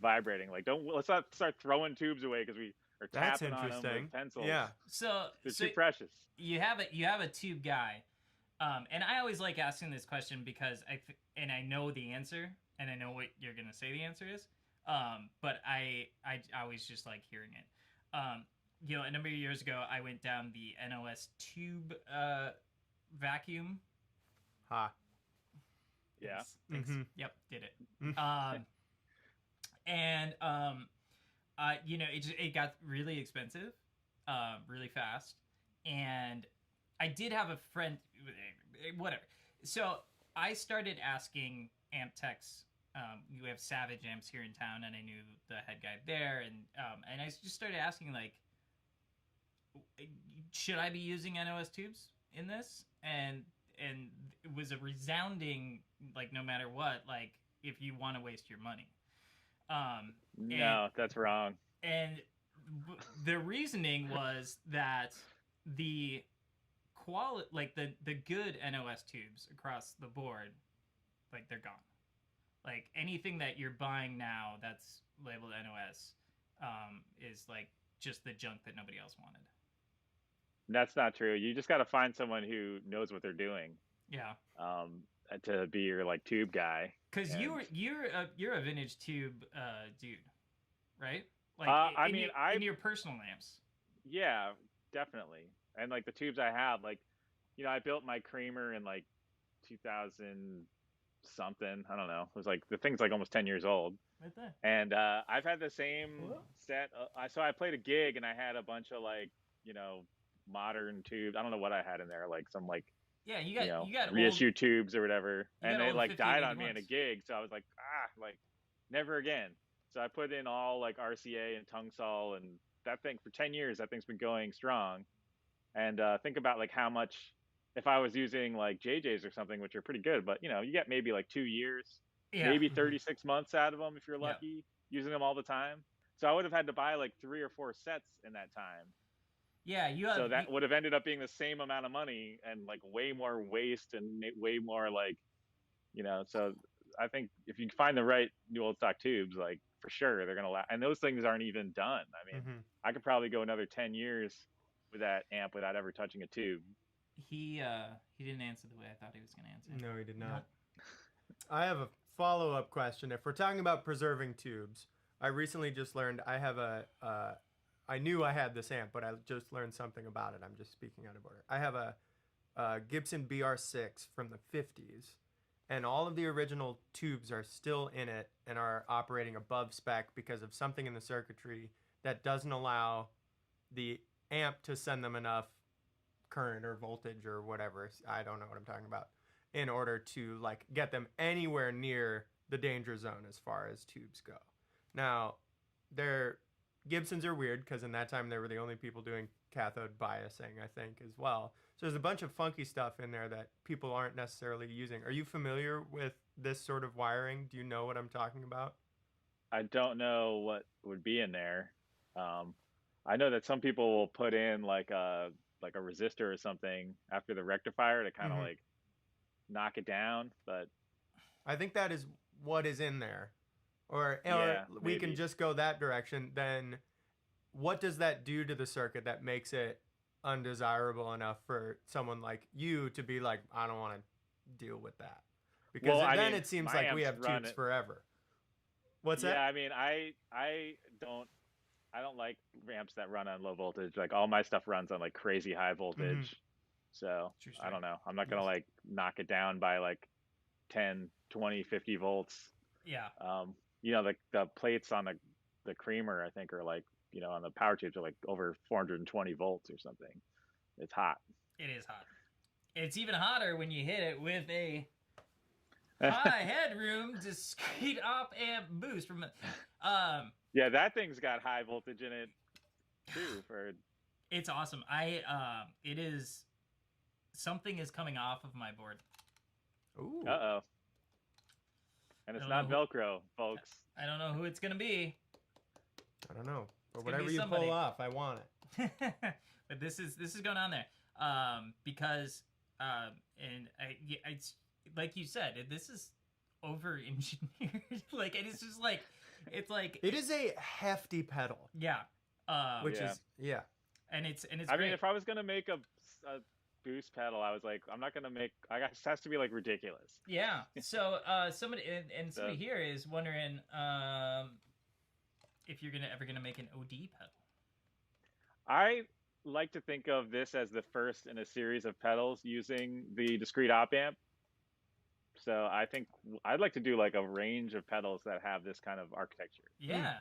Speaker 3: vibrating. Like, let's not start throwing tubes away because we are tapping on them with pencils.
Speaker 1: Yeah.
Speaker 2: So
Speaker 3: they're too precious.
Speaker 2: You have a tube guy, and I always like asking this question because I know the answer and I know what you're gonna say the answer is. But I always just like hearing it. A number of years ago, I went down the NOS tube vacuum.
Speaker 1: Ha.
Speaker 3: Yeah.
Speaker 2: Thanks. Mm-hmm. Yep, did it. It got really expensive, really fast, and I did have a friend. Whatever. So I started asking amp techs. We have Savage Amps here in town, and I knew the head guy there, and I just started asking like, should I be using NOS tubes in this? And it was a resounding, like, no matter what, like, if you want to waste your money.
Speaker 3: No, that's wrong.
Speaker 2: And the reasoning was that the quality, like the good NOS tubes across the board, like they're gone. Like anything that you're buying now that's labeled NOS is like just the junk that nobody else wanted.
Speaker 3: That's not true. You just got to find someone who knows what they're doing.
Speaker 2: Yeah.
Speaker 3: To be your like tube guy.
Speaker 2: Because you're a vintage tube dude, right? Like in your personal lamps.
Speaker 3: Yeah, definitely. And like the tubes I have, like, I built my creamer in like 2000 something. I don't know. It was like the thing's like almost 10 years old.
Speaker 2: Right there.
Speaker 3: And I've had the same set. So I played a gig and I had a bunch of like, modern tubes. I don't know what I had in there, like some like
Speaker 2: you got
Speaker 3: reissue
Speaker 2: old,
Speaker 3: tubes or whatever, and they like died on me in a
Speaker 2: 50
Speaker 3: gig. So I was like, like never again. So I put in all like RCA and Tungsol, and that thing for 10 years, that thing's been going strong. And think about like how much, if I was using like JJ's or something, which are pretty good, but you get maybe like 2 years, maybe 36 months out of them if you're lucky, using them all the time. So I would have had to buy like 3 or 4 sets in that time.
Speaker 2: Yeah,
Speaker 3: so that would have ended up being the same amount of money and like way more waste and way more like, So I think if you find the right new old stock tubes, like for sure they're gonna last. And those things aren't even done. I mean, I could probably go another 10 years with that amp without ever touching a tube.
Speaker 2: He didn't answer the way I thought he was gonna answer.
Speaker 1: No, he did not. I have a follow-up question. If we're talking about preserving tubes, I recently just learned I have I knew I had this amp, but I just learned something about it. I'm just speaking out of order. I have a Gibson BR6 from the 50s, and all of the original tubes are still in it and are operating above spec because of something in the circuitry that doesn't allow the amp to send them enough current or voltage or whatever. I don't know what I'm talking about, in order to like get them anywhere near the danger zone as far as tubes go. Now, Gibsons are weird because in that time they were the only people doing cathode biasing, I think, as well. So there's a bunch of funky stuff in there that people aren't necessarily using. Are you familiar with this sort of wiring? Do you know what I'm talking about?
Speaker 3: I don't know what would be in there. I know that some people will put in like a resistor or something after the rectifier to kind of like knock it down, but
Speaker 1: I think that is what is in there. Or we can just go that direction. Then what does that do to the circuit that makes it undesirable enough for someone like you to be like, I don't want to deal with that? Because then it seems like we have tubes forever. What's that?
Speaker 3: Yeah, I mean, I don't like ramps that run on low voltage. Like all my stuff runs on like crazy high voltage. So I don't know. I'm not going to like knock it down by like 10, 20, 50 volts.
Speaker 2: Yeah.
Speaker 3: The plates on the creamer, I think, are like, on the power tubes are like over 420 volts or something. It's hot.
Speaker 2: It is hot. It's even hotter when you hit it with a high headroom discrete op amp boost from
Speaker 3: yeah, that thing's got high voltage in it too.
Speaker 2: It's awesome. It is something is coming off of my board.
Speaker 1: Ooh.
Speaker 3: Uh-oh. And it's not Velcro, folks.
Speaker 2: I don't know who it's gonna be.
Speaker 1: I don't know. But whatever you pull off, I want it.
Speaker 2: But this is going on there. Because it's like you said, this is over engineered. Like it's just like
Speaker 1: it is a hefty pedal.
Speaker 2: Yeah.
Speaker 1: Which is
Speaker 2: And it's
Speaker 3: I
Speaker 2: great.
Speaker 3: mean, if I was gonna make a boost pedal, I was like, I'm not gonna make. It has to be like ridiculous.
Speaker 2: Yeah. So somebody here is wondering if you're ever gonna make an OD pedal.
Speaker 3: I like to think of this as the first in a series of pedals using the discrete op amp. So I think I'd like to do like a range of pedals that have this kind of architecture.
Speaker 2: Yeah.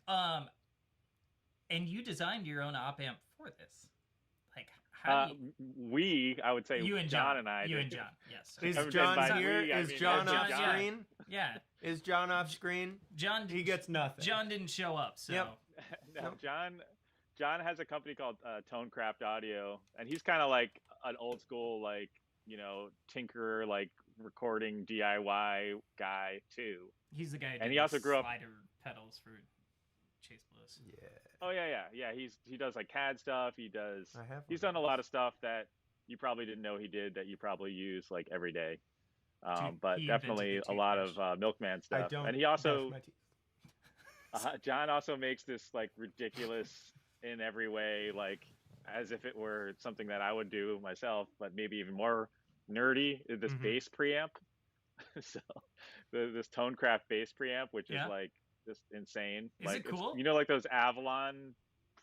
Speaker 2: And you designed your own op amp for this. Like how
Speaker 3: I would say
Speaker 2: you and
Speaker 3: John and I.
Speaker 2: You and John, yes.
Speaker 1: Is John here? Is John off screen?
Speaker 2: Yeah.
Speaker 1: Is John off screen?
Speaker 2: John,
Speaker 1: he gets nothing.
Speaker 2: John didn't show up, so.
Speaker 1: Yep.
Speaker 3: No, John has a company called Tonecraft Audio, and he's kind of like an old school, like, tinkerer, like recording DIY guy too.
Speaker 2: He's the guy who
Speaker 3: And
Speaker 2: did
Speaker 3: he
Speaker 2: the
Speaker 3: also grew up.
Speaker 2: slider pedals for Chase Bliss.
Speaker 1: Yeah.
Speaker 3: Oh yeah. He does like CAD stuff. He does.
Speaker 1: I have
Speaker 3: He's
Speaker 1: one
Speaker 3: done a
Speaker 1: of
Speaker 3: lot
Speaker 1: those.
Speaker 3: of stuff that you probably didn't know he did that you probably use like every day.
Speaker 2: Dude,
Speaker 3: But
Speaker 2: he invented
Speaker 3: definitely
Speaker 2: the
Speaker 3: a lot of
Speaker 2: toothbrush.
Speaker 3: Milkman
Speaker 1: I
Speaker 3: stuff.
Speaker 1: don't
Speaker 3: And he
Speaker 1: brush
Speaker 3: also
Speaker 1: my teeth.
Speaker 3: John also makes this like ridiculous in every way, like as if it were something that I would do myself, but maybe even more nerdy. This
Speaker 1: Mhm.
Speaker 3: bass preamp. So this Tonecraft bass preamp, which is
Speaker 2: Yeah.
Speaker 3: like just insane.
Speaker 2: Is
Speaker 3: Like
Speaker 2: it
Speaker 3: it's,
Speaker 2: cool?
Speaker 3: you know, like those Avalon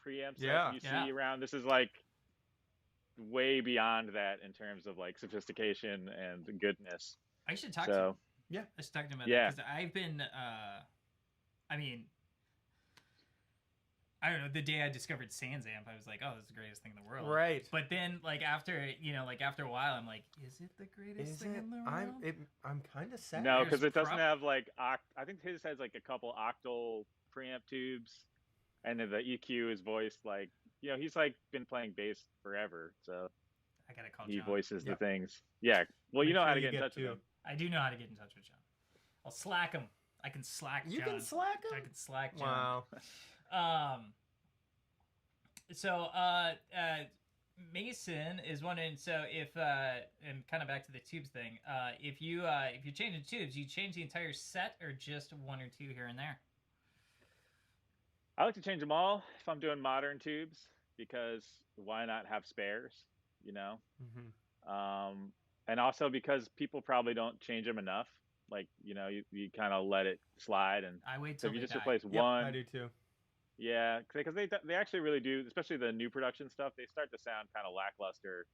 Speaker 3: preamps
Speaker 1: Yeah.
Speaker 3: that you
Speaker 2: Yeah.
Speaker 3: see around. This is like way beyond that in terms of like sophistication and goodness.
Speaker 2: I should talk to him.
Speaker 3: So
Speaker 1: Yeah.
Speaker 2: I should talk to him about
Speaker 3: Yeah.
Speaker 2: that because I've been. I mean, I don't know. The day I discovered Sans Amp, I was like, "Oh, this is the greatest thing in the world."
Speaker 1: Right.
Speaker 2: But then, like after after a while, I'm like, "Is it the greatest
Speaker 1: Is
Speaker 2: thing
Speaker 1: it?
Speaker 2: in the world?"
Speaker 1: I'm kind of sad.
Speaker 3: no,
Speaker 2: There's
Speaker 3: because it doesn't
Speaker 2: prop-
Speaker 3: have like I think his has like a couple octal preamp tubes, and then the EQ is voiced like he's like been playing bass forever, so
Speaker 2: I gotta call
Speaker 3: he
Speaker 2: John.
Speaker 3: voices the
Speaker 1: Yep.
Speaker 3: things. Yeah, well,
Speaker 1: Make
Speaker 3: you know
Speaker 1: sure
Speaker 3: how to
Speaker 1: you
Speaker 3: get in touch with
Speaker 1: to-
Speaker 3: him.
Speaker 2: I do know how to get in touch with John. I'll slack him. I can slack
Speaker 1: You
Speaker 2: John.
Speaker 1: can slack
Speaker 2: I
Speaker 1: him.
Speaker 2: can slack John.
Speaker 1: Wow.
Speaker 2: So Mason is wondering. So if and kind of back to the tubes thing. If you're changing tubes, you change the entire set or just one or two here and there?
Speaker 3: I like to change them all if I'm doing modern tubes because why not have spares, you know?
Speaker 1: Mm-hmm.
Speaker 3: And also because people probably don't change them enough. Like, you kind of let it slide. And
Speaker 2: I wait
Speaker 3: so
Speaker 2: till
Speaker 3: if you
Speaker 2: they
Speaker 3: just
Speaker 2: die.
Speaker 3: replace
Speaker 1: Yep,
Speaker 3: one,
Speaker 1: I do too.
Speaker 3: yeah, because they actually really do, especially the new production stuff, they start to sound kind of lackluster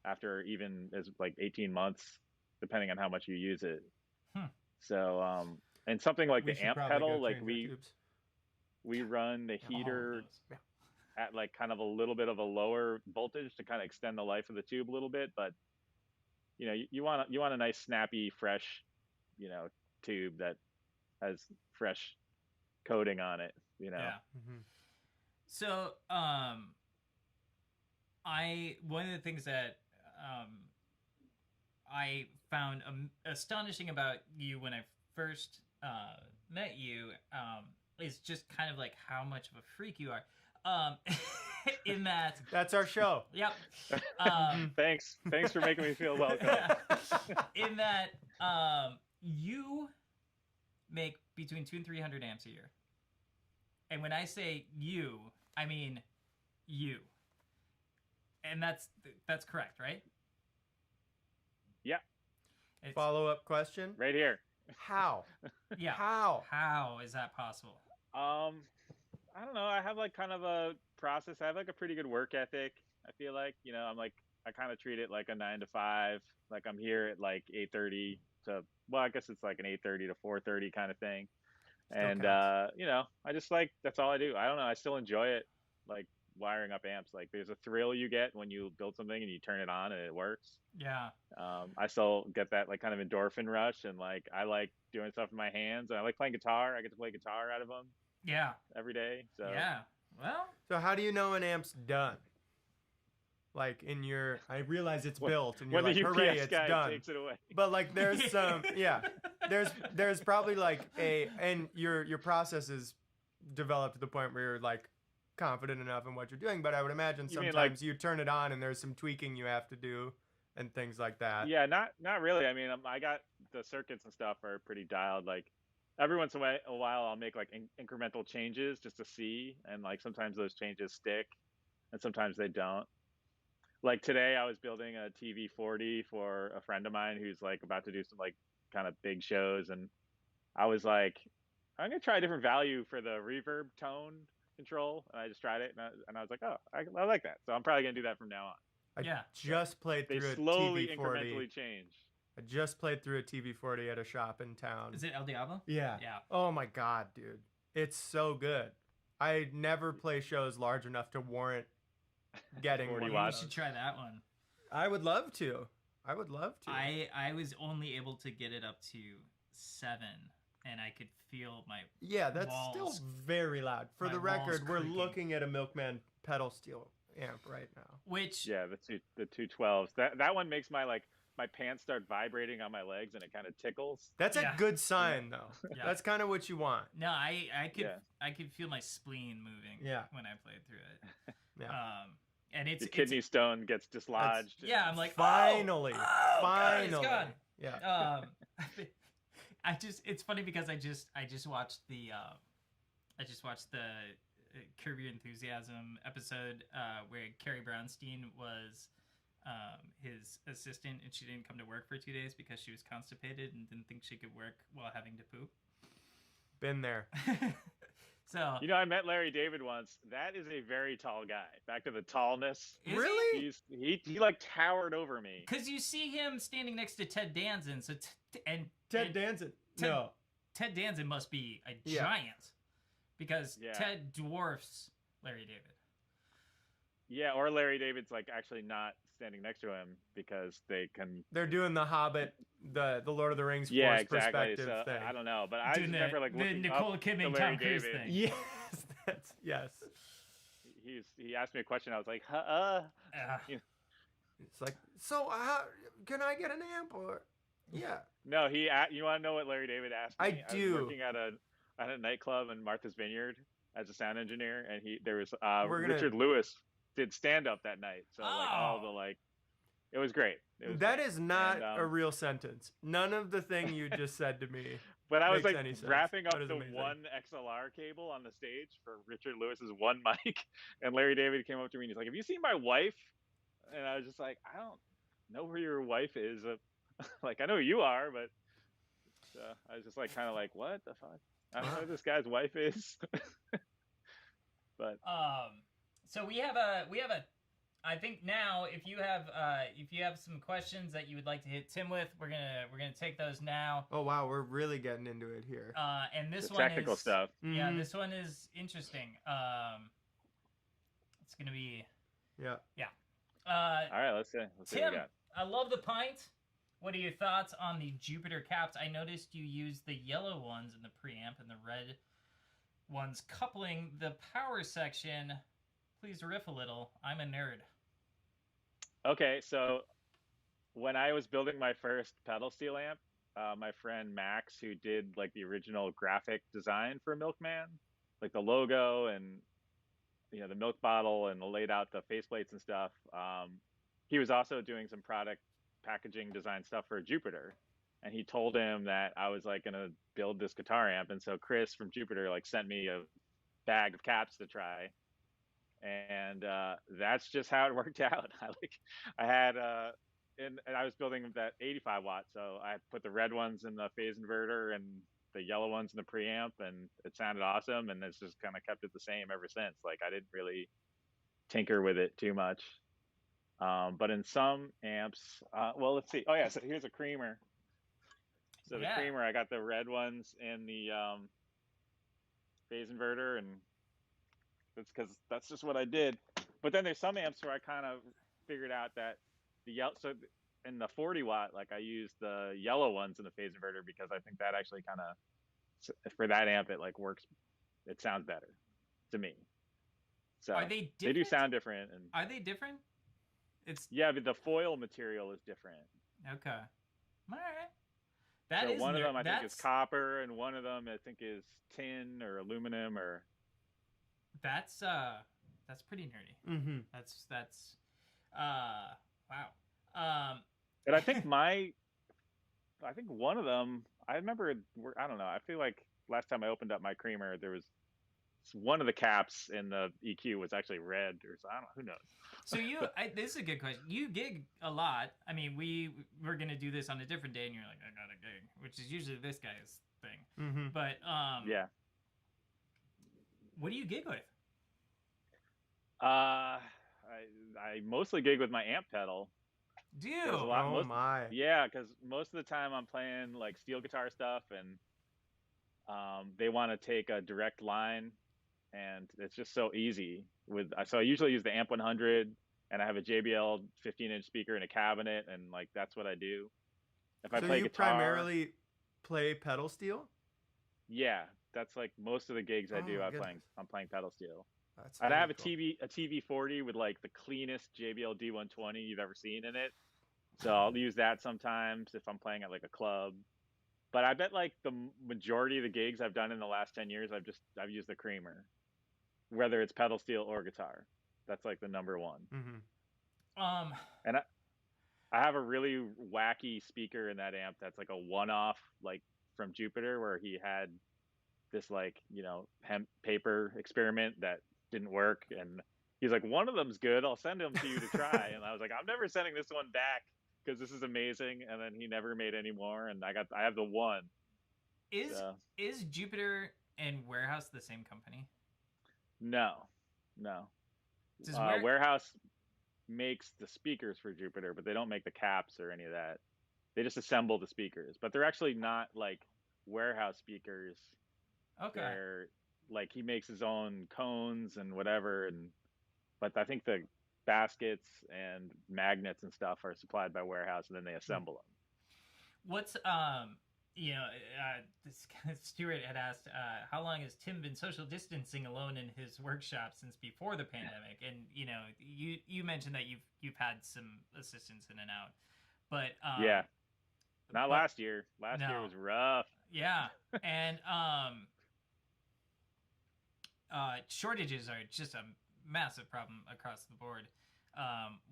Speaker 3: after even as like 18 months, depending on how much you use it. So, and something like
Speaker 1: We
Speaker 3: the
Speaker 1: should
Speaker 3: amp
Speaker 1: probably
Speaker 3: pedal,
Speaker 1: go
Speaker 3: like
Speaker 1: change our tubes.
Speaker 3: we run the
Speaker 2: Yeah, all of
Speaker 3: heater
Speaker 2: those.
Speaker 3: at like kind of a little bit of a lower voltage to kind of extend the life of the tube a little bit, but you want a nice snappy fresh tube that has fresh coating on it.
Speaker 2: Yeah.
Speaker 1: Mm-hmm.
Speaker 2: So, one of the things that I found astonishing about you when I first met you is just kind of like how much of a freak you are. In that,
Speaker 1: That's our show.
Speaker 2: yep.
Speaker 3: Thanks for making me feel welcome.
Speaker 2: In that, you make between 200 and 300 amps a year. And when I say you, I mean you. And that's correct, right?
Speaker 3: Yeah.
Speaker 1: Follow-up question.
Speaker 3: Right here.
Speaker 1: How?
Speaker 2: Yeah.
Speaker 1: How?
Speaker 2: How is that possible?
Speaker 3: I don't know. I have like kind of a process. I have like a pretty good work ethic. I feel like, I'm like, I kind of treat it like a 9 to 5. Like I'm here at like 8:30 to, well, I guess it's like an 8:30 to 4:30 kind of thing.
Speaker 1: Still
Speaker 3: And,
Speaker 1: counts.
Speaker 3: I just like, that's all I do. I don't know. I still enjoy it. Like wiring up amps. Like there's a thrill you get when you build something and you turn it on and it works.
Speaker 2: Yeah.
Speaker 3: I still get that like kind of endorphin rush, and like I like doing stuff with my hands, and I like playing guitar. I get to play guitar out of them
Speaker 2: Yeah.
Speaker 3: every day. So
Speaker 2: Yeah. Well,
Speaker 1: So how do you know an amp's done? Like in your, I realize it's
Speaker 3: When-
Speaker 1: built, and you're
Speaker 3: when
Speaker 1: like,
Speaker 3: the UPS
Speaker 1: hooray, it's
Speaker 3: guy
Speaker 1: done.
Speaker 3: takes it away.
Speaker 1: But like, there's some, yeah, there's probably like and your process is developed to the point where you're like confident enough in what you're doing. But I would imagine
Speaker 3: You mean,
Speaker 1: sometimes you turn it on and there's some tweaking you have to do and things like that.
Speaker 3: Yeah, not really. I mean, I got the circuits and stuff are pretty dialed. Like every once in a while, I'll make like incremental changes just to see, and like sometimes those changes stick, and sometimes they don't. Like today, I was building a TV40 for a friend of mine who's like about to do some like kind of big shows, and I was like, I'm gonna try a different value for the reverb tone control, and I just tried it, and I was like, oh, I like that, so I'm probably gonna do that from now on.
Speaker 1: I
Speaker 2: Yeah.
Speaker 1: just played
Speaker 3: They
Speaker 1: through a
Speaker 3: slowly,
Speaker 1: TV40.
Speaker 3: incrementally change.
Speaker 1: I just played through a TV40 at a shop in town.
Speaker 2: is it El Diablo?
Speaker 1: Yeah.
Speaker 2: Yeah.
Speaker 1: Oh my god, dude. It's so good. I never play shows large enough to warrant getting
Speaker 3: 40
Speaker 1: one.
Speaker 2: You
Speaker 1: of
Speaker 3: watts.
Speaker 2: should
Speaker 1: those.
Speaker 2: try that one.
Speaker 1: I would love to. I would love to.
Speaker 2: I was only able to get it up to 7, and I could feel my
Speaker 1: Yeah, that's
Speaker 2: walls-
Speaker 1: still very loud. For
Speaker 2: my
Speaker 1: the
Speaker 2: walls
Speaker 1: record, we're
Speaker 2: creaking.
Speaker 1: looking at a Milkman pedal steel amp right now.
Speaker 2: which
Speaker 3: Yeah, the 212s. That one makes my like my pants start vibrating on my legs and it kind of tickles.
Speaker 1: That's
Speaker 2: Yeah.
Speaker 1: a good sign, though.
Speaker 2: Yeah.
Speaker 1: That's kind of what you want.
Speaker 2: No, I could
Speaker 3: Yeah.
Speaker 2: I could feel my spleen moving.
Speaker 1: Yeah.
Speaker 2: When I played through it.
Speaker 1: Yeah.
Speaker 2: And it's
Speaker 3: The kidney stone gets dislodged.
Speaker 2: yeah. I'm like,
Speaker 1: Finally.
Speaker 2: oh,
Speaker 1: Finally.
Speaker 2: God, it's gone.
Speaker 1: Yeah.
Speaker 2: It's funny because I just watched the Curb Your Enthusiasm episode where Carrie Brownstein was his assistant, and she didn't come to work for 2 days because she was constipated and didn't think she could work while having to poop.
Speaker 1: Been there.
Speaker 2: So
Speaker 3: You know, I met Larry David once. That is a very tall guy. Back to the tallness.
Speaker 1: Really?
Speaker 3: He like towered over me.
Speaker 2: because you see him standing next to Ted Danson, so
Speaker 1: Ted Danson. No.
Speaker 2: Ted Danson must be a
Speaker 1: Yeah.
Speaker 2: giant because
Speaker 3: Yeah.
Speaker 2: Ted dwarfs Larry David.
Speaker 3: Yeah, or Larry David's like actually not standing next to him because they can.
Speaker 1: They're doing the Hobbit, the Lord of the Rings
Speaker 3: Yeah,
Speaker 1: force
Speaker 3: exactly.
Speaker 1: perspective
Speaker 3: So
Speaker 1: thing.
Speaker 3: I don't know, but I just
Speaker 2: Doing
Speaker 3: remember like
Speaker 2: the
Speaker 3: looking
Speaker 2: Nicole
Speaker 3: up
Speaker 2: Kidman,
Speaker 3: to
Speaker 2: Tom
Speaker 3: Larry
Speaker 2: Cruise
Speaker 3: David.
Speaker 2: thing.
Speaker 1: Yes. Yes.
Speaker 3: He asked me a question. I was like,
Speaker 1: It's like, so can I get an amp or? Yeah.
Speaker 3: No, you want to know what Larry David asked me?
Speaker 1: I
Speaker 3: I
Speaker 1: do.
Speaker 3: was working at a nightclub in Martha's Vineyard as a sound engineer, and there was Richard Lewis did stand up that night. So like all the it was great.
Speaker 1: That is not a real sentence. None of the thing you just said to me.
Speaker 3: But I was
Speaker 1: makes
Speaker 3: like
Speaker 1: any sense.
Speaker 3: wrapping up
Speaker 1: That is
Speaker 3: the
Speaker 1: amazing.
Speaker 3: one XLR cable on the stage for Richard Lewis's one mic, and Larry David came up to me and he's like, "Have you seen my wife?" And I was just like, "I don't know where your wife is. Like, I know who you are, but I was just like, kind of like, what the fuck? I don't know who this guy's wife is." But
Speaker 2: so we have a I think now if you have some questions that you would like to hit Tim with, we're gonna take those now.
Speaker 1: Oh wow, we're really getting into it here.
Speaker 2: And this
Speaker 3: the
Speaker 2: one
Speaker 3: technical
Speaker 2: is
Speaker 3: stuff.
Speaker 2: yeah,
Speaker 1: Mhm.
Speaker 2: this one is interesting. It's gonna be
Speaker 1: Yeah.
Speaker 3: All right, let's see what
Speaker 2: Tim,
Speaker 3: we got.
Speaker 2: I love the pint. What are your thoughts on the Jupiter caps? I noticed you used the yellow ones in the preamp and the red ones coupling the power section. Please riff a little. I'm a nerd.
Speaker 3: Okay, so when I was building my first pedal steel amp, my friend Max, who did like the original graphic design for Milkman, like the logo and the milk bottle and laid out the faceplates and stuff. He was also doing some product packaging design stuff for Jupiter, and he told him that I was like gonna build this guitar amp, and so Chris from Jupiter like sent me a bag of caps to try, and that's just how it worked out. I had and I was building that 85 watt, so I put the red ones in the phase inverter and the yellow ones in the preamp, and it sounded awesome, and it's just kind of kept it the same ever since. Like I didn't really tinker with it too much. But in some amps, well, let's see. Oh yeah, so here's a creamer. So the creamer, I got the red ones in the phase inverter, and that's because that's just what I did. But then there's some amps where I kind of figured out that the yellow. So in the 40 watt, like I used the yellow ones in the phase inverter because I think that actually kind of for that amp it like works. It sounds better to me. So
Speaker 2: Are they different?
Speaker 3: They do sound different. And
Speaker 2: are they different?
Speaker 3: but the foil material is different.
Speaker 2: Okay. All right. That
Speaker 3: so
Speaker 2: is
Speaker 3: one of them I think is copper, and one of them I think is tin or aluminum or.
Speaker 2: That's pretty nerdy.
Speaker 1: Mm-hmm.
Speaker 2: That's wow.
Speaker 3: But I think one of them, I remember, I don't know. I feel like last time I opened up my creamer, there was one of the caps in the EQ was actually red, or so, I don't know. Who knows?
Speaker 2: So this is a good question. You gig a lot. I mean, we're gonna do this on a different day, and you're like, I got a gig, which is usually this guy's thing.
Speaker 1: Mm-hmm.
Speaker 2: But
Speaker 3: yeah.
Speaker 2: What do you gig with?
Speaker 3: I mostly gig with my amp pedal.
Speaker 2: Do
Speaker 1: my.
Speaker 3: Yeah, because most of the time I'm playing like steel guitar stuff, and they want to take a direct line, and it's just so easy. So I usually use the Amp 100, and I have a JBL 15-inch speaker in a cabinet, and like that's what I do. If I play guitar,
Speaker 1: primarily play pedal steel?
Speaker 3: Yeah, that's like most of the gigs I do.
Speaker 1: Oh,
Speaker 3: I'm playing pedal steel.
Speaker 1: That's
Speaker 3: And I have
Speaker 1: cool.
Speaker 3: a TV40 with like the cleanest JBL D120 you've ever seen in it. So I'll use that sometimes if I'm playing at like a club. But I bet like the majority of the gigs I've done in the last 10 years, I've used the Creamer, whether it's pedal steel or guitar. That's like the number one. And I have a really wacky speaker in that amp that's like a one-off, like from Jupiter, where he had this like, hemp paper experiment that didn't work, and he's like, one of them's good, I'll send them to you to try. And I was like, I'm never sending this one back because this is amazing. And then he never made any more, and I have the one.
Speaker 2: Is Jupiter and Warehouse the same company?
Speaker 3: No. Warehouse makes the speakers for Jupiter, but they don't make the caps or any of that. They just assemble the speakers, but they're actually not like Warehouse speakers.
Speaker 2: Okay.
Speaker 3: Where like he makes his own cones and whatever, but I think the baskets and magnets and stuff are supplied by Warehouse, and then they assemble them.
Speaker 2: What's this Stuart had asked, how long has Tim been social distancing alone in his workshop since before the pandemic? And you mentioned that you've had some assistance in and out, but
Speaker 3: last year. Last year was rough.
Speaker 2: Yeah, and shortages are just a massive problem across the board.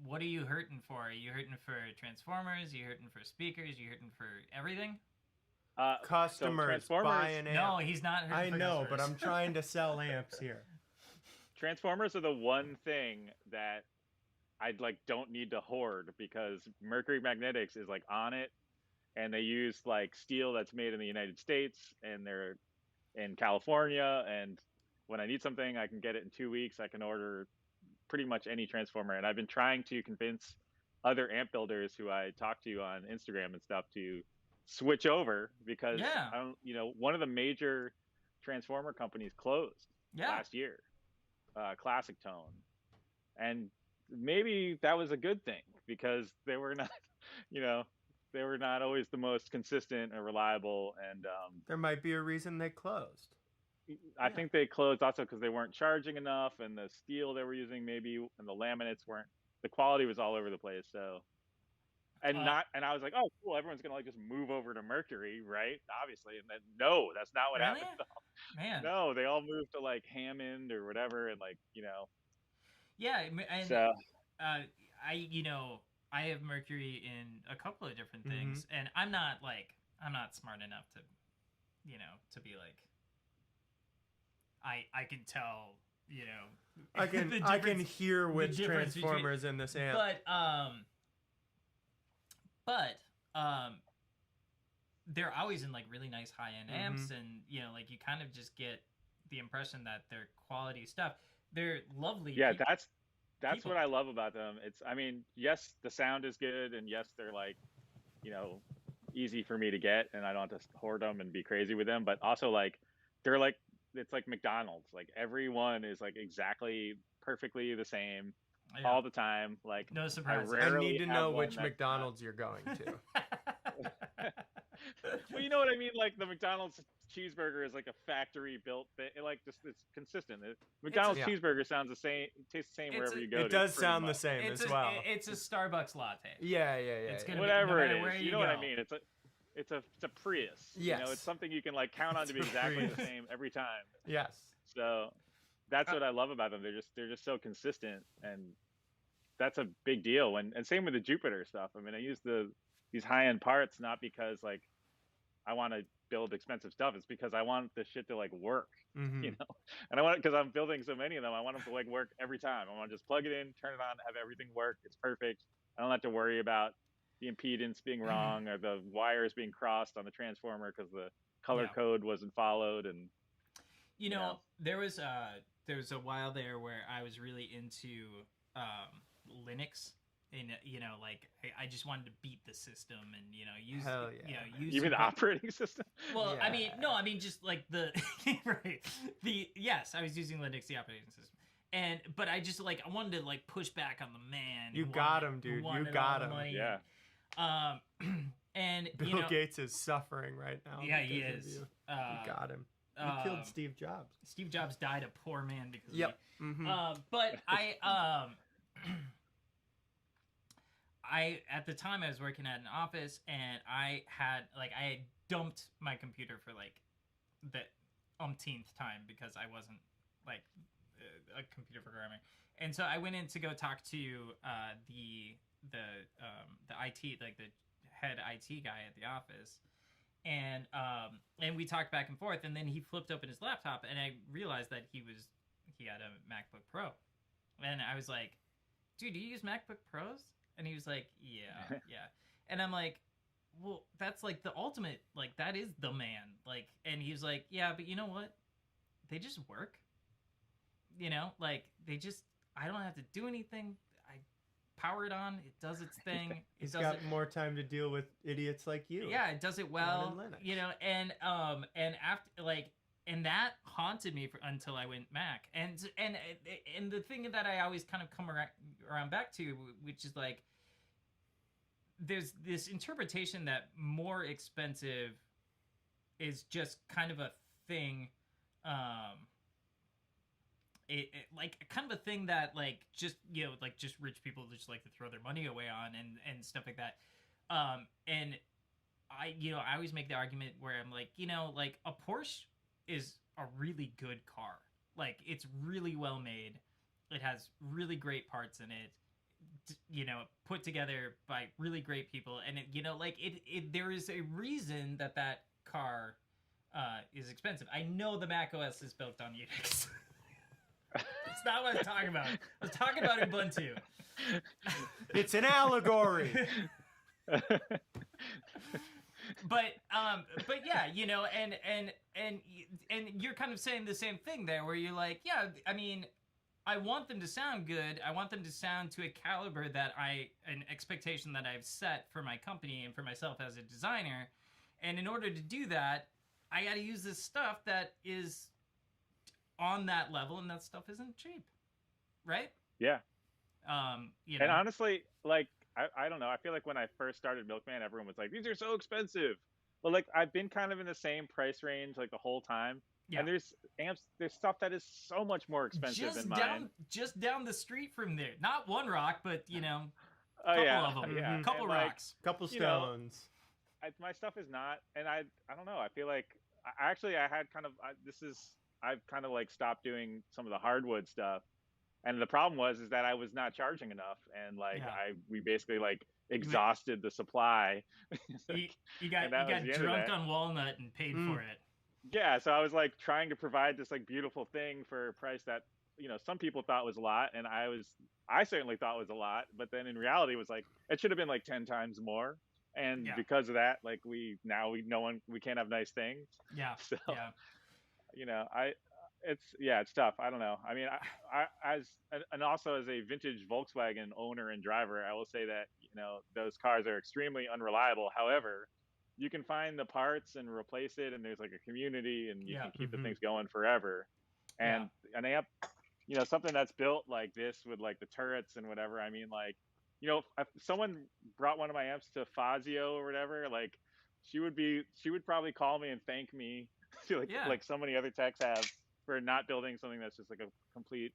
Speaker 2: What are you hurting for? Are you hurting for transformers? Are you hurting for speakers? Are you hurting for everything?
Speaker 1: Customers buy an amp.
Speaker 2: No, he's not hurting for
Speaker 1: know,
Speaker 2: customers.
Speaker 1: but I'm trying to sell amps here.
Speaker 3: Transformers are the one thing that I don't need to hoard, because Mercury Magnetics is like on it, and they use like steel that's made in the United States, and they're in California, and when I need something, I can get it in 2 weeks. I can order pretty much any transformer, and I've been trying to convince other amp builders who I talk to on Instagram and stuff to switch over, because one of the major transformer companies closed last year, Classic Tone, and maybe that was a good thing, because they were not, they were not always the most consistent or reliable, and
Speaker 1: there might be a reason they closed.
Speaker 3: I think they closed also because they weren't charging enough, and the steel they were using maybe, and the laminates weren't, the quality was all over the place. So, and I was like, oh, cool, everyone's going to just move over to Mercury, right? Obviously. And then, no, that's not what happened at all.
Speaker 2: Man.
Speaker 3: No, they all moved to Hammond or whatever. And
Speaker 2: Yeah. And
Speaker 3: so,
Speaker 2: I have Mercury in a couple of different things, and I'm not smart enough to, to be like, I can tell,
Speaker 1: I can hear which transformers in this amp.
Speaker 2: But they're always in really nice high-end amps, and you kind of just get the impression that they're quality stuff. They're lovely.
Speaker 3: Yeah, that's what I love about them. Yes, the sound is good, and yes, they're easy for me to get, and I don't have to hoard them and be crazy with them. But also they're it's like McDonald's. Everyone is exactly perfectly the same all the time.
Speaker 2: No surprise.
Speaker 1: I need to know which McDonald's you're going to.
Speaker 3: Well, you know what I mean? The McDonald's cheeseburger is a factory built thing. It's consistent. McDonald's cheeseburger sounds the same, tastes the same wherever you go.
Speaker 1: It does sound the same as well.
Speaker 2: It's a Starbucks latte.
Speaker 1: Yeah.
Speaker 2: It's gonna
Speaker 3: whatever
Speaker 2: be, no matter
Speaker 3: it is.
Speaker 2: You
Speaker 3: know
Speaker 2: go.
Speaker 3: what I mean? It's a Prius.
Speaker 1: Yes.
Speaker 3: It's something you can count on to be exactly the same every time.
Speaker 1: Yes.
Speaker 3: So that's what I love about them. They're just so consistent, and that's a big deal. And same with the Jupiter stuff. I use these high-end parts not because I want to build expensive stuff. It's because I want the shit to work, and I want it because I'm building so many of them. I want them to work every time. I want to just plug it in, turn it on, have everything work. It's perfect. I don't have to worry about the impedance being wrong or the wires being crossed on the transformer because the color code wasn't followed. And
Speaker 2: there was a while there where I was really into Linux, and I just wanted to beat the system and use use
Speaker 3: even the operating system.
Speaker 2: Well, yeah. Just the right yes, I was using Linux, the operating system. But I just I wanted to push back on the man.
Speaker 1: You got him, dude. You got him.
Speaker 3: Yeah.
Speaker 2: And
Speaker 1: Bill Gates is suffering right now.
Speaker 2: Yeah, he is.
Speaker 1: You got him. You killed Steve Jobs.
Speaker 2: Steve Jobs died a poor man because
Speaker 1: of
Speaker 2: me. But at the time I was working at an office, and I had dumped my computer for like the umpteenth time because I wasn't like a computer programmer, and so I went in to go talk to the IT, like the head IT guy at the office, and we talked back and forth, and then he flipped open his laptop, and I realized that he had a MacBook Pro, and I was like, dude, do you use MacBook Pros? And he was like, yeah. And I'm like, well, that's like the ultimate, like that is the man. Like, and he was like, yeah, but you know what? They just work. You know, like I don't have to do anything. I power it on. It does its thing.
Speaker 1: He's got more time to deal with idiots like you.
Speaker 2: Yeah, it does it well. You know, and after like, and that haunted me until I went Mac. And the thing that I always kind of come around back to, which is like, there's this interpretation that more expensive is just kind of a thing, like kind of a thing that like just, you know, like just rich people just like to throw their money away on and stuff like that. And I always make the argument where I'm like, you know, like a Porsche is a really good car. Like it's really well made. It has really great parts in it, you know, put together by really great people. And it, you know, like there is a reason that car is expensive. I know the Mac OS is built on Unix. That's not what I'm talking about. I was talking about Ubuntu.
Speaker 1: It's an allegory.
Speaker 2: But yeah, you know, and you're kind of saying the same thing there, where you're like, yeah, I mean, I want them to sound good. I want them to sound to a caliber that an expectation that I've set for my company and for myself as a designer. And in order to do that, I got to use this stuff that is on that level, and that stuff isn't cheap, right?
Speaker 3: Yeah.
Speaker 2: You know?
Speaker 3: And honestly, like, I don't know. I feel like when I first started Milkman, everyone was like, these are so expensive. But like, I've been kind of in the same price range like the whole time. Yeah. And there's stuff that is so much more expensive than mine.
Speaker 2: Just down the street from there. Not one rock, but, you know,
Speaker 3: a couple
Speaker 2: of them.
Speaker 3: Yeah.
Speaker 2: Couple rocks.
Speaker 1: Couple stones.
Speaker 3: You know, my stuff is not, and I don't know. I feel like, I've kind of like stopped doing some of the hardwood stuff. And the problem is that I was not charging enough, and like we basically like exhausted the supply.
Speaker 2: you got drunk on walnut and paid for it.
Speaker 3: Yeah, so I was like trying to provide this like beautiful thing for a price that, you know, some people thought was a lot, and I certainly thought was a lot, but then in reality it was like it should have been like 10 times more. And because of that, like we can't have nice things.
Speaker 2: Yeah.
Speaker 3: So you know, it's tough. I don't know. I mean, and also as a vintage Volkswagen owner and driver, I will say that, you know, those cars are extremely unreliable. However, you can find the parts and replace it, and there's like a community, and you can keep the things going forever. And an amp, you know, something that's built like this with like the turrets and whatever. I mean, like, you know, if someone brought one of my amps to Fazio or whatever, like she would probably call me and thank me, like so many other techs have, for not building something that's just like a complete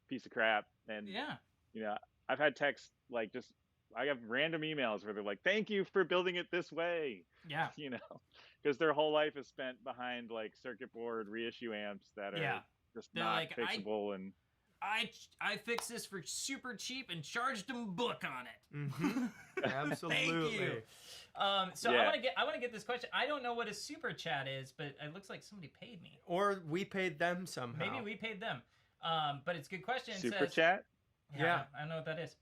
Speaker 3: piece of crap. And you know, I've had techs like I have random emails where they're like, thank you for building it this way.
Speaker 2: Yeah.
Speaker 3: You know, because their whole life is spent behind like circuit board reissue amps that are just not like, fixable. And
Speaker 2: I fixed this for super cheap and charged them book on it.
Speaker 1: Mm-hmm. Absolutely.
Speaker 2: Thank you. So I want to get this question. I don't know what a super chat is, but it looks like somebody paid me,
Speaker 1: or we paid them somehow.
Speaker 2: Maybe we paid them. But it's a good question.
Speaker 3: Super chat.
Speaker 2: Yeah, I don't know what that is.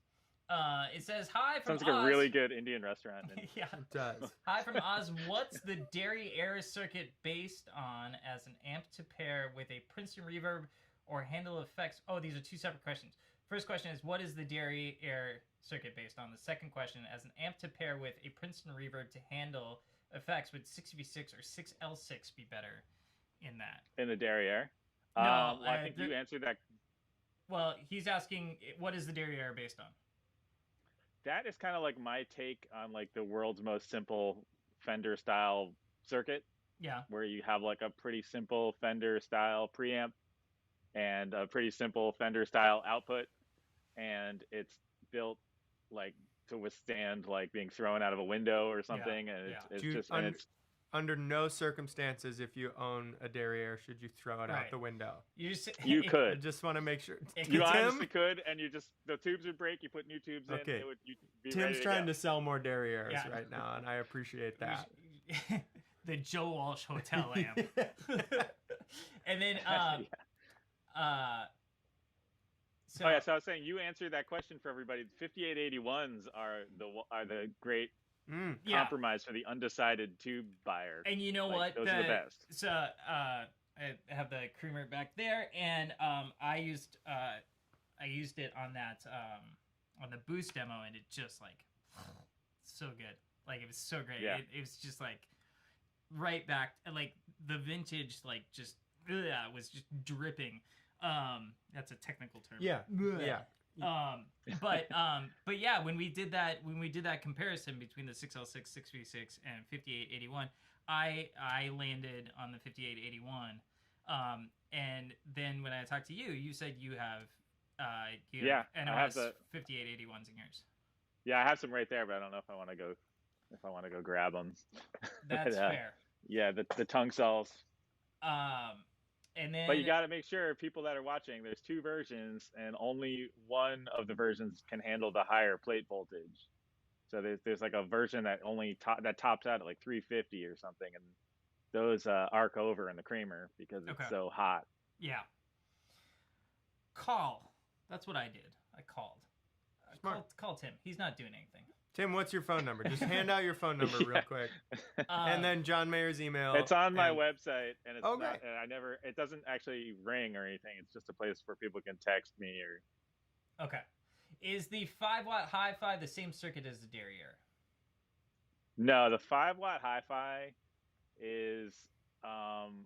Speaker 2: It says, hi from Oz.
Speaker 3: Sounds like a really good Indian restaurant.
Speaker 1: Yeah, it does.
Speaker 2: Hi from Oz. What's the Dairy Air circuit based on as an amp to pair with a Princeton reverb or handle effects? Oh, these are two separate questions. First question is, what is the Dairy Air circuit based on? The second question, as an amp to pair with a Princeton reverb to handle effects, would 6v6 or 6L6 be better in that?
Speaker 3: In the Dairy Air?
Speaker 2: No,
Speaker 3: I think you answered that.
Speaker 2: Well, he's asking, what is the Dairy Air based on?
Speaker 3: That is kind of like my take on like the world's most simple Fender style circuit.
Speaker 2: Yeah.
Speaker 3: Where you have like a pretty simple Fender style preamp and a pretty simple Fender style output, and it's built like to withstand like being thrown out of a window or something, and it's
Speaker 1: Dude,
Speaker 3: just and it's
Speaker 1: under no circumstances, if you own a derriere, should you throw it out
Speaker 2: Right.
Speaker 1: the window.
Speaker 2: You just
Speaker 3: you
Speaker 1: I
Speaker 3: could.
Speaker 1: just want to make sure.
Speaker 3: You honestly
Speaker 1: Tim,
Speaker 3: could, and you just the tubes would break. You put new tubes in.
Speaker 1: Okay.
Speaker 3: You'd be
Speaker 1: Tim's
Speaker 3: ready
Speaker 1: trying
Speaker 3: to
Speaker 1: to sell more derrieres
Speaker 2: Yeah.
Speaker 1: right now, and I appreciate that.
Speaker 2: the Joe Walsh Hotel lamp. And then
Speaker 3: go.
Speaker 2: so
Speaker 3: Oh yeah, so I was saying you answered that question for everybody. 5881s are the great compromise for the undecided tube buyer.
Speaker 2: And you know
Speaker 3: Like,
Speaker 2: what?
Speaker 3: Those are the best.
Speaker 2: So I have the creamer back there, and I used it on that on the boost demo, and it just like so good. Like it was so great.
Speaker 3: Yeah.
Speaker 2: It was just like right back, like the vintage, like just was just dripping. That's a technical term.
Speaker 1: Yeah. Yeah.
Speaker 2: But yeah, when we did that comparison between the 6L6 6v6 and 5881, I landed on the 5881. And then when I talked to you, you said you have NOS
Speaker 3: I have the
Speaker 2: 5881s in yours.
Speaker 3: Yeah, I have some right there, but I don't know if I want to go grab them.
Speaker 2: That's fair.
Speaker 3: Yeah, the tongue cells.
Speaker 2: And then,
Speaker 3: but you got to make sure people that are watching, there's two versions, and only one of the versions can handle the higher plate voltage. So there's like a version that that tops out at like 350 or something, and those arc over in the creamer because it's so hot.
Speaker 2: Yeah. Call. That's what I did. I called. Call Tim. He's not doing anything.
Speaker 1: Tim, what's your phone number? Just hand out your phone number real quick, and then John Mayer's email.
Speaker 3: It's on my website, and it's
Speaker 1: Okay.
Speaker 3: not, and it doesn't actually ring or anything. It's just a place where people can text me or.
Speaker 2: Okay. Is the 5-watt hi-fi the same circuit as the derriere?
Speaker 3: No, the 5-watt hi-fi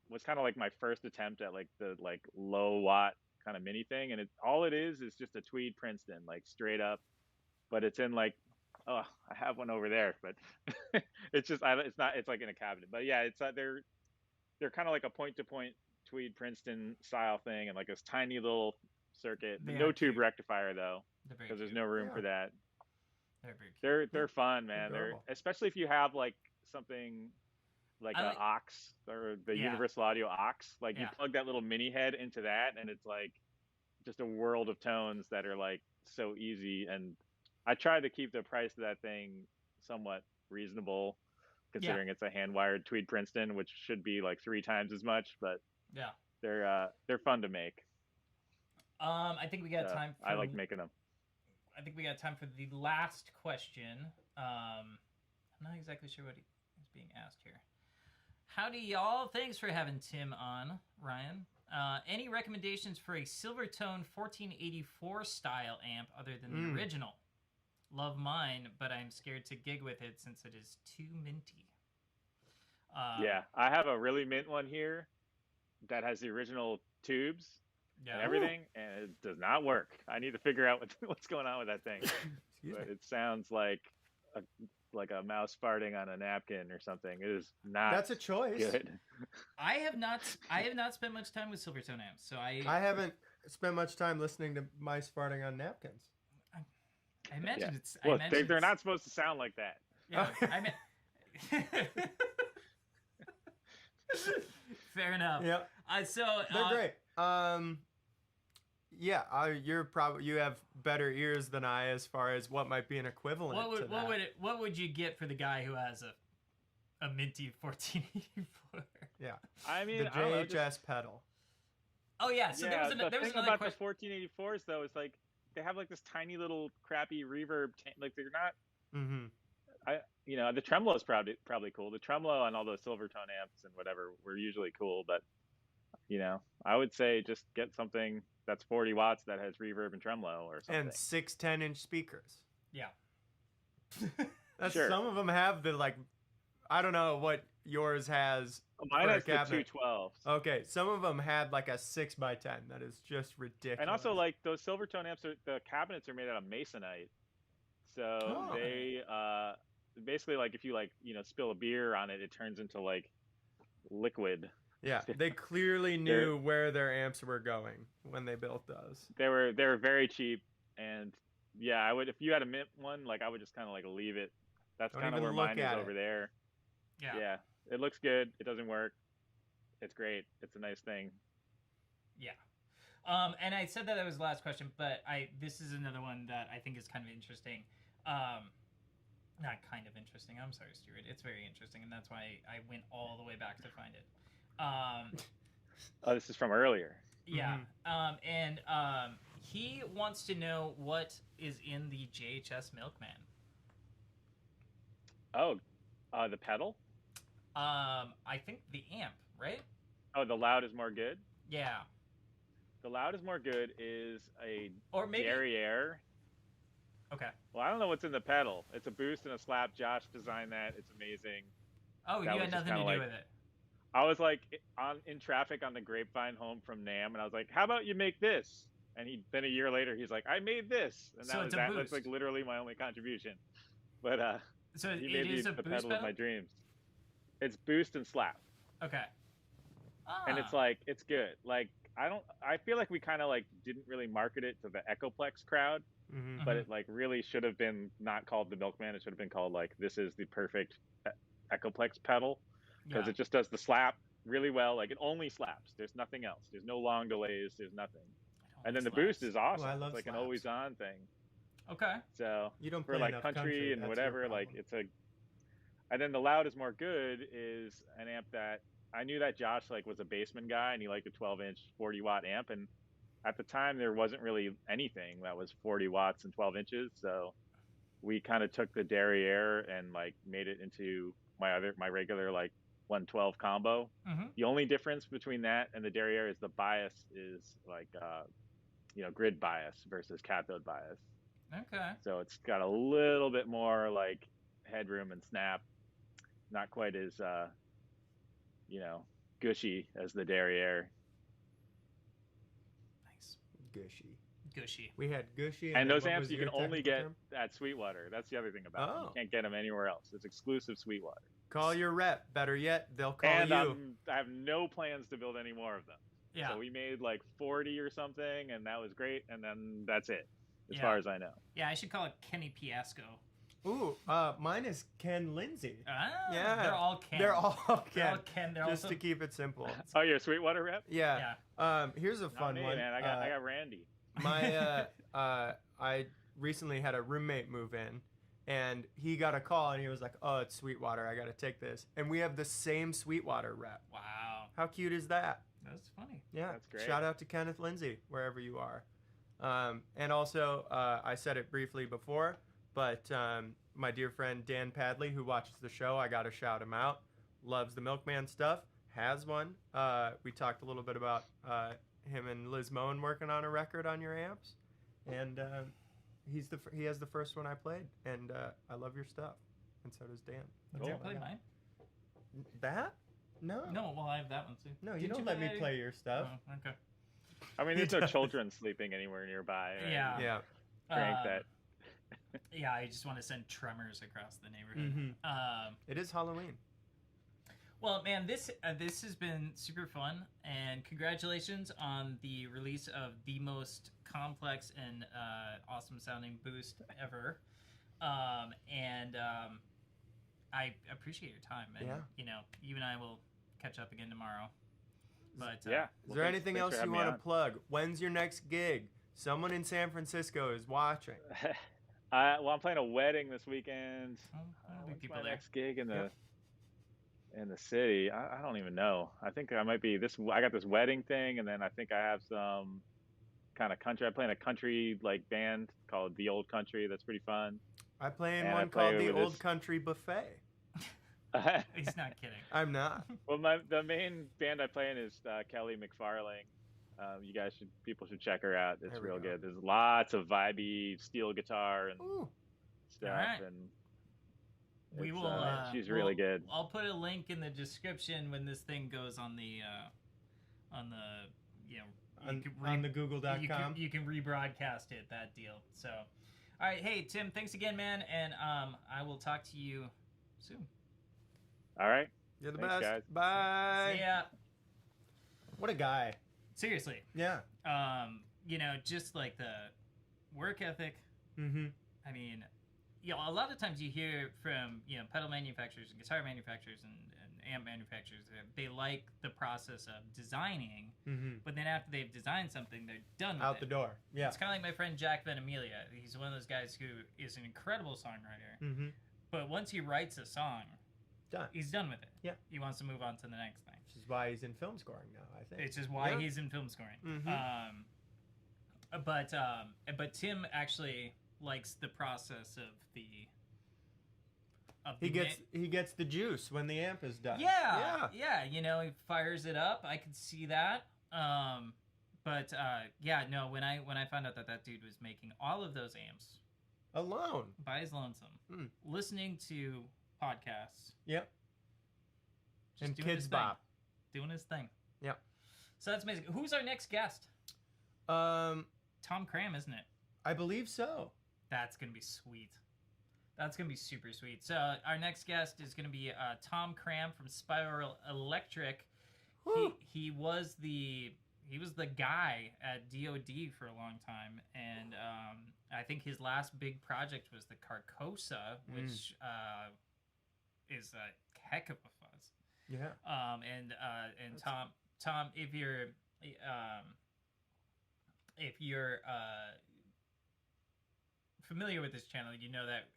Speaker 3: was kind of like my first attempt at like the low watt kind of mini thing, and all it is just a Tweed Princeton, like straight up, but it's in like. Oh, I have one over there, but it's like in a cabinet. But yeah, it's they're kind of like a point-to-point Tweed Princeton style thing, and like this tiny little circuit. No tube rectifier though, because there's no room for that. They're fun, man. They're especially if you have like something like an aux or the Universal Audio aux. Like you plug that little mini head into that, and it's like just a world of tones that are like so easy. And I tried to keep the price of that thing somewhat reasonable, considering it's a hand-wired Tweed Princeton, which should be like 3 times as much. But they're fun to make.
Speaker 2: I think we got time.
Speaker 3: I like making them.
Speaker 2: I think we got time for the last question. I'm not exactly sure what is being asked here. Howdy, y'all! Thanks for having Tim on, Ryan. Any recommendations for a Silvertone 1484 style amp other than the original? Love mine, but I'm scared to gig with it since it is too minty.
Speaker 3: Yeah, I have a really mint one here that has the original tubes and everything, and it does not work. I need to figure out what's going on with that thing. But it sounds like a mouse farting on a napkin or something. It is not. That's
Speaker 1: a choice.
Speaker 3: Good.
Speaker 2: I have not spent much time with Silvertone amps, so I
Speaker 1: haven't spent much time listening to mice farting on napkins.
Speaker 2: I imagine it's.
Speaker 3: Well, they're not supposed to sound like that.
Speaker 2: Yeah, I mean. Fair enough.
Speaker 1: Yeah.
Speaker 2: So
Speaker 1: they're great. You have better ears than I as far as what might be an equivalent.
Speaker 2: What would you get for the guy who has a minty 1484?
Speaker 1: Yeah.
Speaker 3: I mean,
Speaker 1: the JHS pedal.
Speaker 2: Oh yeah. So there was another
Speaker 3: about
Speaker 2: question.
Speaker 3: The 1484s though is like they have like this tiny little crappy reverb. Like they're not.
Speaker 1: Mm-hmm.
Speaker 3: The tremolo is probably cool. The tremolo on all those Silvertone amps and whatever were usually cool, but I would say just get something that's 40 watts that has reverb and tremolo or something.
Speaker 1: And 6 10-inch speakers.
Speaker 2: Yeah.
Speaker 1: Some of them have the I don't know what yours has.
Speaker 3: Mine has the 212s.
Speaker 1: Okay, some of them had like a 6x10. That is just ridiculous.
Speaker 3: And also, like those Silvertone amps, the cabinets are made out of masonite, so they basically like if you spill a beer on it, it turns into like liquid.
Speaker 1: Yeah, they clearly knew where their amps were going when they built those.
Speaker 3: They were very cheap, and yeah, I would if you had a mint one, like I would just kind of like leave it. That's
Speaker 1: Don't
Speaker 3: kind of
Speaker 1: even
Speaker 3: where
Speaker 1: look
Speaker 3: mine is
Speaker 1: at
Speaker 3: over
Speaker 1: it.
Speaker 3: there.
Speaker 2: Yeah.
Speaker 3: Yeah, it looks good. It doesn't work. It's great. It's a nice thing.
Speaker 2: Yeah. And I said that was the last question, but this is another one that I think is kind of interesting. Not kind of interesting. I'm sorry, Stuart. It's very interesting, and that's why I went all the way back to find it.
Speaker 3: Oh, this is from earlier.
Speaker 2: Yeah. And he wants to know what is in the JHS Milkman.
Speaker 3: Oh, the pedal.
Speaker 2: I think the amp, right?
Speaker 3: Oh, the loud is more good.
Speaker 2: Yeah.
Speaker 3: The loud is more good is a
Speaker 2: Or maybe.
Speaker 3: derriere.
Speaker 2: Okay.
Speaker 3: Well, I don't know what's in the pedal. It's a boost and a slap. Josh designed that. It's amazing.
Speaker 2: Oh,
Speaker 3: That
Speaker 2: you
Speaker 3: was
Speaker 2: had
Speaker 3: just
Speaker 2: nothing to do
Speaker 3: kinda
Speaker 2: with it.
Speaker 3: I was like in traffic on the grapevine home from NAM, and I was like, "How about you make this?" And then a year later, he's like, "I made this," and
Speaker 2: So
Speaker 3: that was
Speaker 2: it's a
Speaker 3: that.
Speaker 2: boost.
Speaker 3: That's like literally my only contribution. But
Speaker 2: So
Speaker 3: he
Speaker 2: it
Speaker 3: made
Speaker 2: is a
Speaker 3: the
Speaker 2: boost
Speaker 3: pedal of
Speaker 2: pedal?
Speaker 3: my dreams. It's boost and slap,
Speaker 2: Okay.
Speaker 3: and it's like it's good. Like I feel like we kind of like didn't really market it to the Echoplex crowd,
Speaker 1: Mm-hmm.
Speaker 3: but it like really should have been not called the Milkman. It should have been called like this is the perfect Echoplex pedal because
Speaker 2: Yeah.
Speaker 3: it just does the slap really well. Like it only slaps. There's nothing else. There's no long delays. There's nothing.
Speaker 2: It
Speaker 3: And
Speaker 2: only
Speaker 3: then the boost
Speaker 2: slaps.
Speaker 3: is awesome.
Speaker 1: I love
Speaker 3: It's like
Speaker 1: slaps.
Speaker 3: an always on thing.
Speaker 2: Okay.
Speaker 3: So
Speaker 1: You don't
Speaker 3: for
Speaker 1: play
Speaker 3: like
Speaker 1: enough
Speaker 3: country and
Speaker 1: that's
Speaker 3: whatever,
Speaker 1: your
Speaker 3: like
Speaker 1: problem.
Speaker 3: it's a. And then the loud is more good is an amp that I knew that Josh like was a bassman guy and he liked a 12-inch 40-watt amp, and at the time there wasn't really anything that was 40 watts and 12 inches, so we kind of took the derriere and like made it into my regular like 112 combo.
Speaker 2: Mm-hmm.
Speaker 3: The only difference between that and the derriere is the bias is like grid bias versus cathode bias.
Speaker 2: Okay.
Speaker 3: So it's got a little bit more like headroom and snap, not quite as gushy as the derriere.
Speaker 2: Nice.
Speaker 1: Gushy.
Speaker 2: Gushy.
Speaker 1: We had gushy,
Speaker 3: And
Speaker 1: then
Speaker 3: those
Speaker 1: what
Speaker 3: amps
Speaker 1: was
Speaker 3: you
Speaker 1: your
Speaker 3: can only
Speaker 1: technical
Speaker 3: get
Speaker 1: term?
Speaker 3: at Sweetwater. That's the other thing about them.
Speaker 1: Oh.
Speaker 3: You can't get them anywhere else. It's exclusive Sweetwater.
Speaker 1: Call your rep. Better yet, they'll call
Speaker 3: And
Speaker 1: you.
Speaker 3: I have no plans to build any more of them.
Speaker 2: Yeah.
Speaker 3: So we made like 40 or something, and that was great. And then that's it, as
Speaker 2: Yeah.
Speaker 3: far as I know.
Speaker 2: Yeah, I should call it Kenny Piasco.
Speaker 1: Ooh, mine is Ken Lindsay.
Speaker 2: Ah,
Speaker 1: Yeah.
Speaker 2: They're all Ken.
Speaker 1: They're all
Speaker 2: They're all
Speaker 1: Ken.
Speaker 2: Ken. They're
Speaker 1: Just
Speaker 2: also...
Speaker 1: to keep it simple.
Speaker 3: Oh, you're a Sweetwater rep?
Speaker 1: Yeah.
Speaker 2: Yeah.
Speaker 1: Here's a
Speaker 3: Not
Speaker 1: fun
Speaker 3: me,
Speaker 1: one.
Speaker 3: man. I got Randy.
Speaker 1: My I recently had a roommate move in, and he got a call, and he was like, "Oh, it's Sweetwater. I got to take this." And we have the same Sweetwater rep.
Speaker 2: Wow.
Speaker 1: How cute is that?
Speaker 2: That's funny.
Speaker 1: Yeah.
Speaker 3: That's great.
Speaker 1: Shout out to Kenneth Lindsay, wherever you are. And also, I said it briefly before, but my dear friend Dan Padley, who watches the show, I got to shout him out. Loves the Milkman stuff. Has one. We talked a little bit about him and Liz Moen working on a record on your amps, and he has the first one I played, and I love your stuff, and so does Dan.
Speaker 2: Did you play mine?
Speaker 1: That? No.
Speaker 2: No, well, I have that one too.
Speaker 1: No, you
Speaker 2: Didn't
Speaker 1: don't let me
Speaker 2: play-
Speaker 1: play your stuff.
Speaker 2: Oh, okay.
Speaker 3: I mean,
Speaker 1: He
Speaker 3: there's no
Speaker 1: does.
Speaker 3: children sleeping anywhere nearby. Right?
Speaker 2: Yeah.
Speaker 1: Yeah.
Speaker 3: Crank
Speaker 2: Um,
Speaker 3: that.
Speaker 2: Yeah, I just want to send tremors across the neighborhood.
Speaker 1: Mhm. It is Halloween.
Speaker 2: Well, man, this has been super fun, and congratulations on the release of the most complex and awesome sounding boost ever. I appreciate your time, and
Speaker 1: Yeah.
Speaker 2: you and I will catch up again tomorrow. But
Speaker 3: Yeah.
Speaker 1: Is there anything else you want to plug? When's your next gig? Someone in San Francisco is watching.
Speaker 3: Well, I'm playing a wedding this weekend.
Speaker 2: there'll be
Speaker 3: When's
Speaker 2: people
Speaker 3: my
Speaker 2: there.
Speaker 3: next gig in the
Speaker 1: Yep.
Speaker 3: in the city? I don't even know. I think I might be this. I got this wedding thing, and then I think I have some kind of country. I play in a country like band called The Old Country. That's pretty fun.
Speaker 1: I play in
Speaker 3: And I
Speaker 1: one
Speaker 3: play
Speaker 1: called the
Speaker 3: with
Speaker 1: Old
Speaker 3: this-
Speaker 1: Country Buffet.
Speaker 2: He's not kidding.
Speaker 1: I'm not.
Speaker 3: Well, the main band I play in is Kelly McFarling. People should check her out. It's
Speaker 1: There we
Speaker 3: real
Speaker 1: go.
Speaker 3: good. There's lots of vibey steel guitar and
Speaker 1: Ooh.
Speaker 3: stuff,
Speaker 2: Alright.
Speaker 3: and
Speaker 2: We
Speaker 3: it's,
Speaker 2: will.
Speaker 3: she's really good.
Speaker 2: I'll put a link in the description when this thing goes on the you can
Speaker 1: On the Google.com.
Speaker 2: You can rebroadcast it. That deal. So, all right. Hey Tim, thanks again, man, and I will talk to you soon.
Speaker 3: All right.
Speaker 1: You're the
Speaker 3: Thanks,
Speaker 1: best.
Speaker 3: guys.
Speaker 1: Bye.
Speaker 2: Yeah.
Speaker 1: What a guy.
Speaker 2: Seriously.
Speaker 1: Yeah.
Speaker 2: Just like the work ethic,
Speaker 1: Mm-hmm.
Speaker 2: I mean, a lot of times you hear from pedal manufacturers and guitar manufacturers and amp manufacturers that they like the process of designing, but then after they've designed something, they're done with
Speaker 1: Out
Speaker 2: it.
Speaker 1: the door. Yeah.
Speaker 2: It's kind of like my friend Jack Venemelia. He's one of those guys who is an incredible songwriter, but once he writes a song,
Speaker 1: Done.
Speaker 2: he's done with it.
Speaker 1: Yeah.
Speaker 2: He wants to move on to the next thing.
Speaker 1: Which is why he's in film scoring now, I think.
Speaker 2: It's just why he's in film scoring. But Tim actually likes the process of the.
Speaker 1: He gets the juice when the amp is done.
Speaker 2: Yeah. He fires it up. I could see that. When I found out that dude was making all of those amps
Speaker 1: alone
Speaker 2: by his lonesome, listening to podcasts.
Speaker 1: Yep.
Speaker 2: Just
Speaker 1: And
Speaker 2: doing
Speaker 1: Kids
Speaker 2: his thing.
Speaker 1: Bop.
Speaker 2: Doing his thing.
Speaker 1: Yep.
Speaker 2: So that's amazing. Who's our next guest? Tom Cram, isn't it?
Speaker 1: I believe so.
Speaker 2: That's gonna be sweet. That's gonna be super sweet. So our next guest is gonna be Tom Cram from Spiral Electric. He was the guy at DoD for a long time, and I think his last big project was the Carcosa, which is a heck of a fuzz.
Speaker 1: Yeah.
Speaker 2: And Tom, if you're familiar with this channel, you know that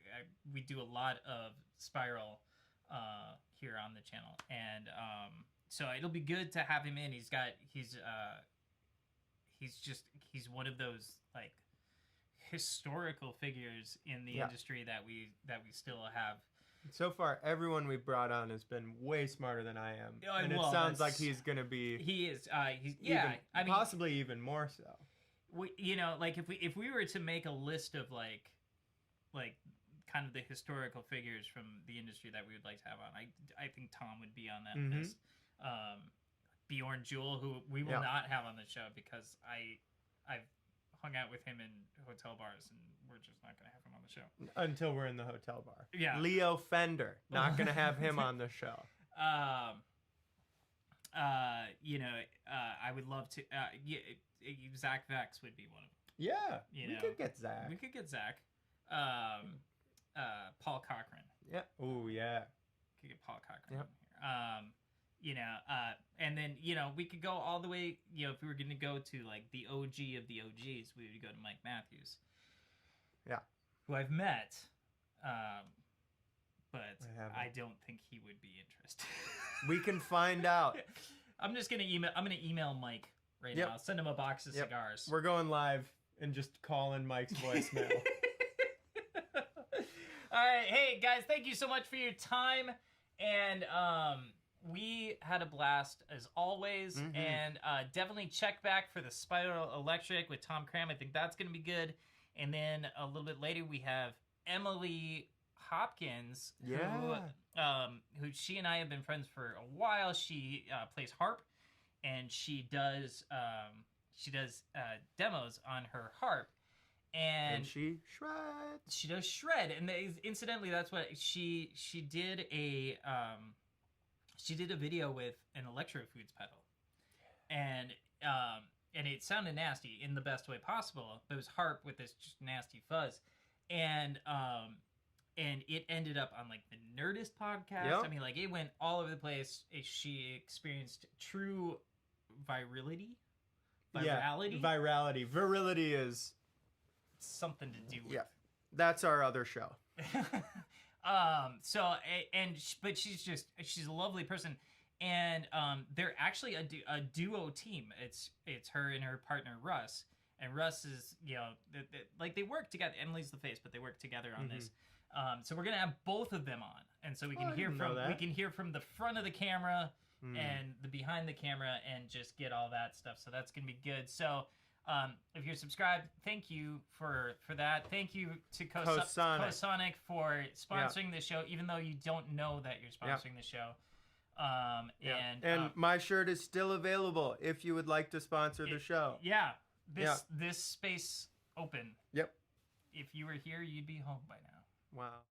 Speaker 2: we do a lot of Spiral here on the channel, and so it'll be good to have him in. He's one of those like historical figures in the industry that we still have.
Speaker 1: So far, everyone we've brought on has been way smarter than I am, and it
Speaker 2: well,
Speaker 1: sounds like he's gonna be.
Speaker 2: He is.
Speaker 1: Possibly even more so.
Speaker 2: Like if we were to make a list of like kind of the historical figures from the industry that we would like to have on, I think Tom would be on that list. Bjorn Jewell, who we will not have on the show because I've hung out with him in hotel bars and we're just not going to have him on the show
Speaker 1: until we're in the hotel bar.
Speaker 2: Yeah.
Speaker 1: Leo Fender, not going to have him on the show.
Speaker 2: I would love to. Zach Vex would be one of them.
Speaker 1: Yeah, we could get Zach.
Speaker 2: We could get Zach. Paul Cochran.
Speaker 1: Yeah. Oh yeah.
Speaker 2: Could get Paul Cochran. Yep. And then we could go all the way. If we were going to go to like the OG of the OGs, we would go to Mike Matthews.
Speaker 1: Yeah.
Speaker 2: Who I've met, but I don't think he would be interested.
Speaker 1: We can find out.
Speaker 2: I'm gonna email Mike right now. I'll send him a box of cigars.
Speaker 1: We're going live and just calling Mike's voicemail.
Speaker 2: All right, hey guys, thank you so much for your time, and we had a blast as always, and definitely check back for the Spiral Electric with Tom Cram. I think that's gonna be good. And then a little bit later we have Emily Hopkins, who she and I have been friends for a while. She plays harp, and she does demos on her harp, and
Speaker 1: she shreds.
Speaker 2: She does shred, and incidentally, that's what she did a video with an Electro Foods pedal, and it sounded nasty in the best way possible. But it was harp with this just nasty fuzz, and it ended up on like the Nerdist podcast.
Speaker 1: Yep.
Speaker 2: I mean, like it went all over the place. She experienced true virality.
Speaker 1: Virility is
Speaker 2: something to do with.
Speaker 1: Yeah, that's our other show.
Speaker 2: But she's a lovely person, and they're actually a duo team. It's her and her partner Russ, and Russ is like they work together. Emily's the face, but they work together on this. So we're gonna have both of them on, and so we can hear from the front of the camera and the behind the camera, and just get all that stuff. So that's gonna be good. So if you're subscribed, thank you for that. Thank you to Cosonic for sponsoring the show, even though you don't know that you're sponsoring the show. And
Speaker 1: my shirt is still available if you would like to sponsor the show.
Speaker 2: Yeah, this space open.
Speaker 1: Yep.
Speaker 2: If you were here, you'd be home by now.
Speaker 1: Wow.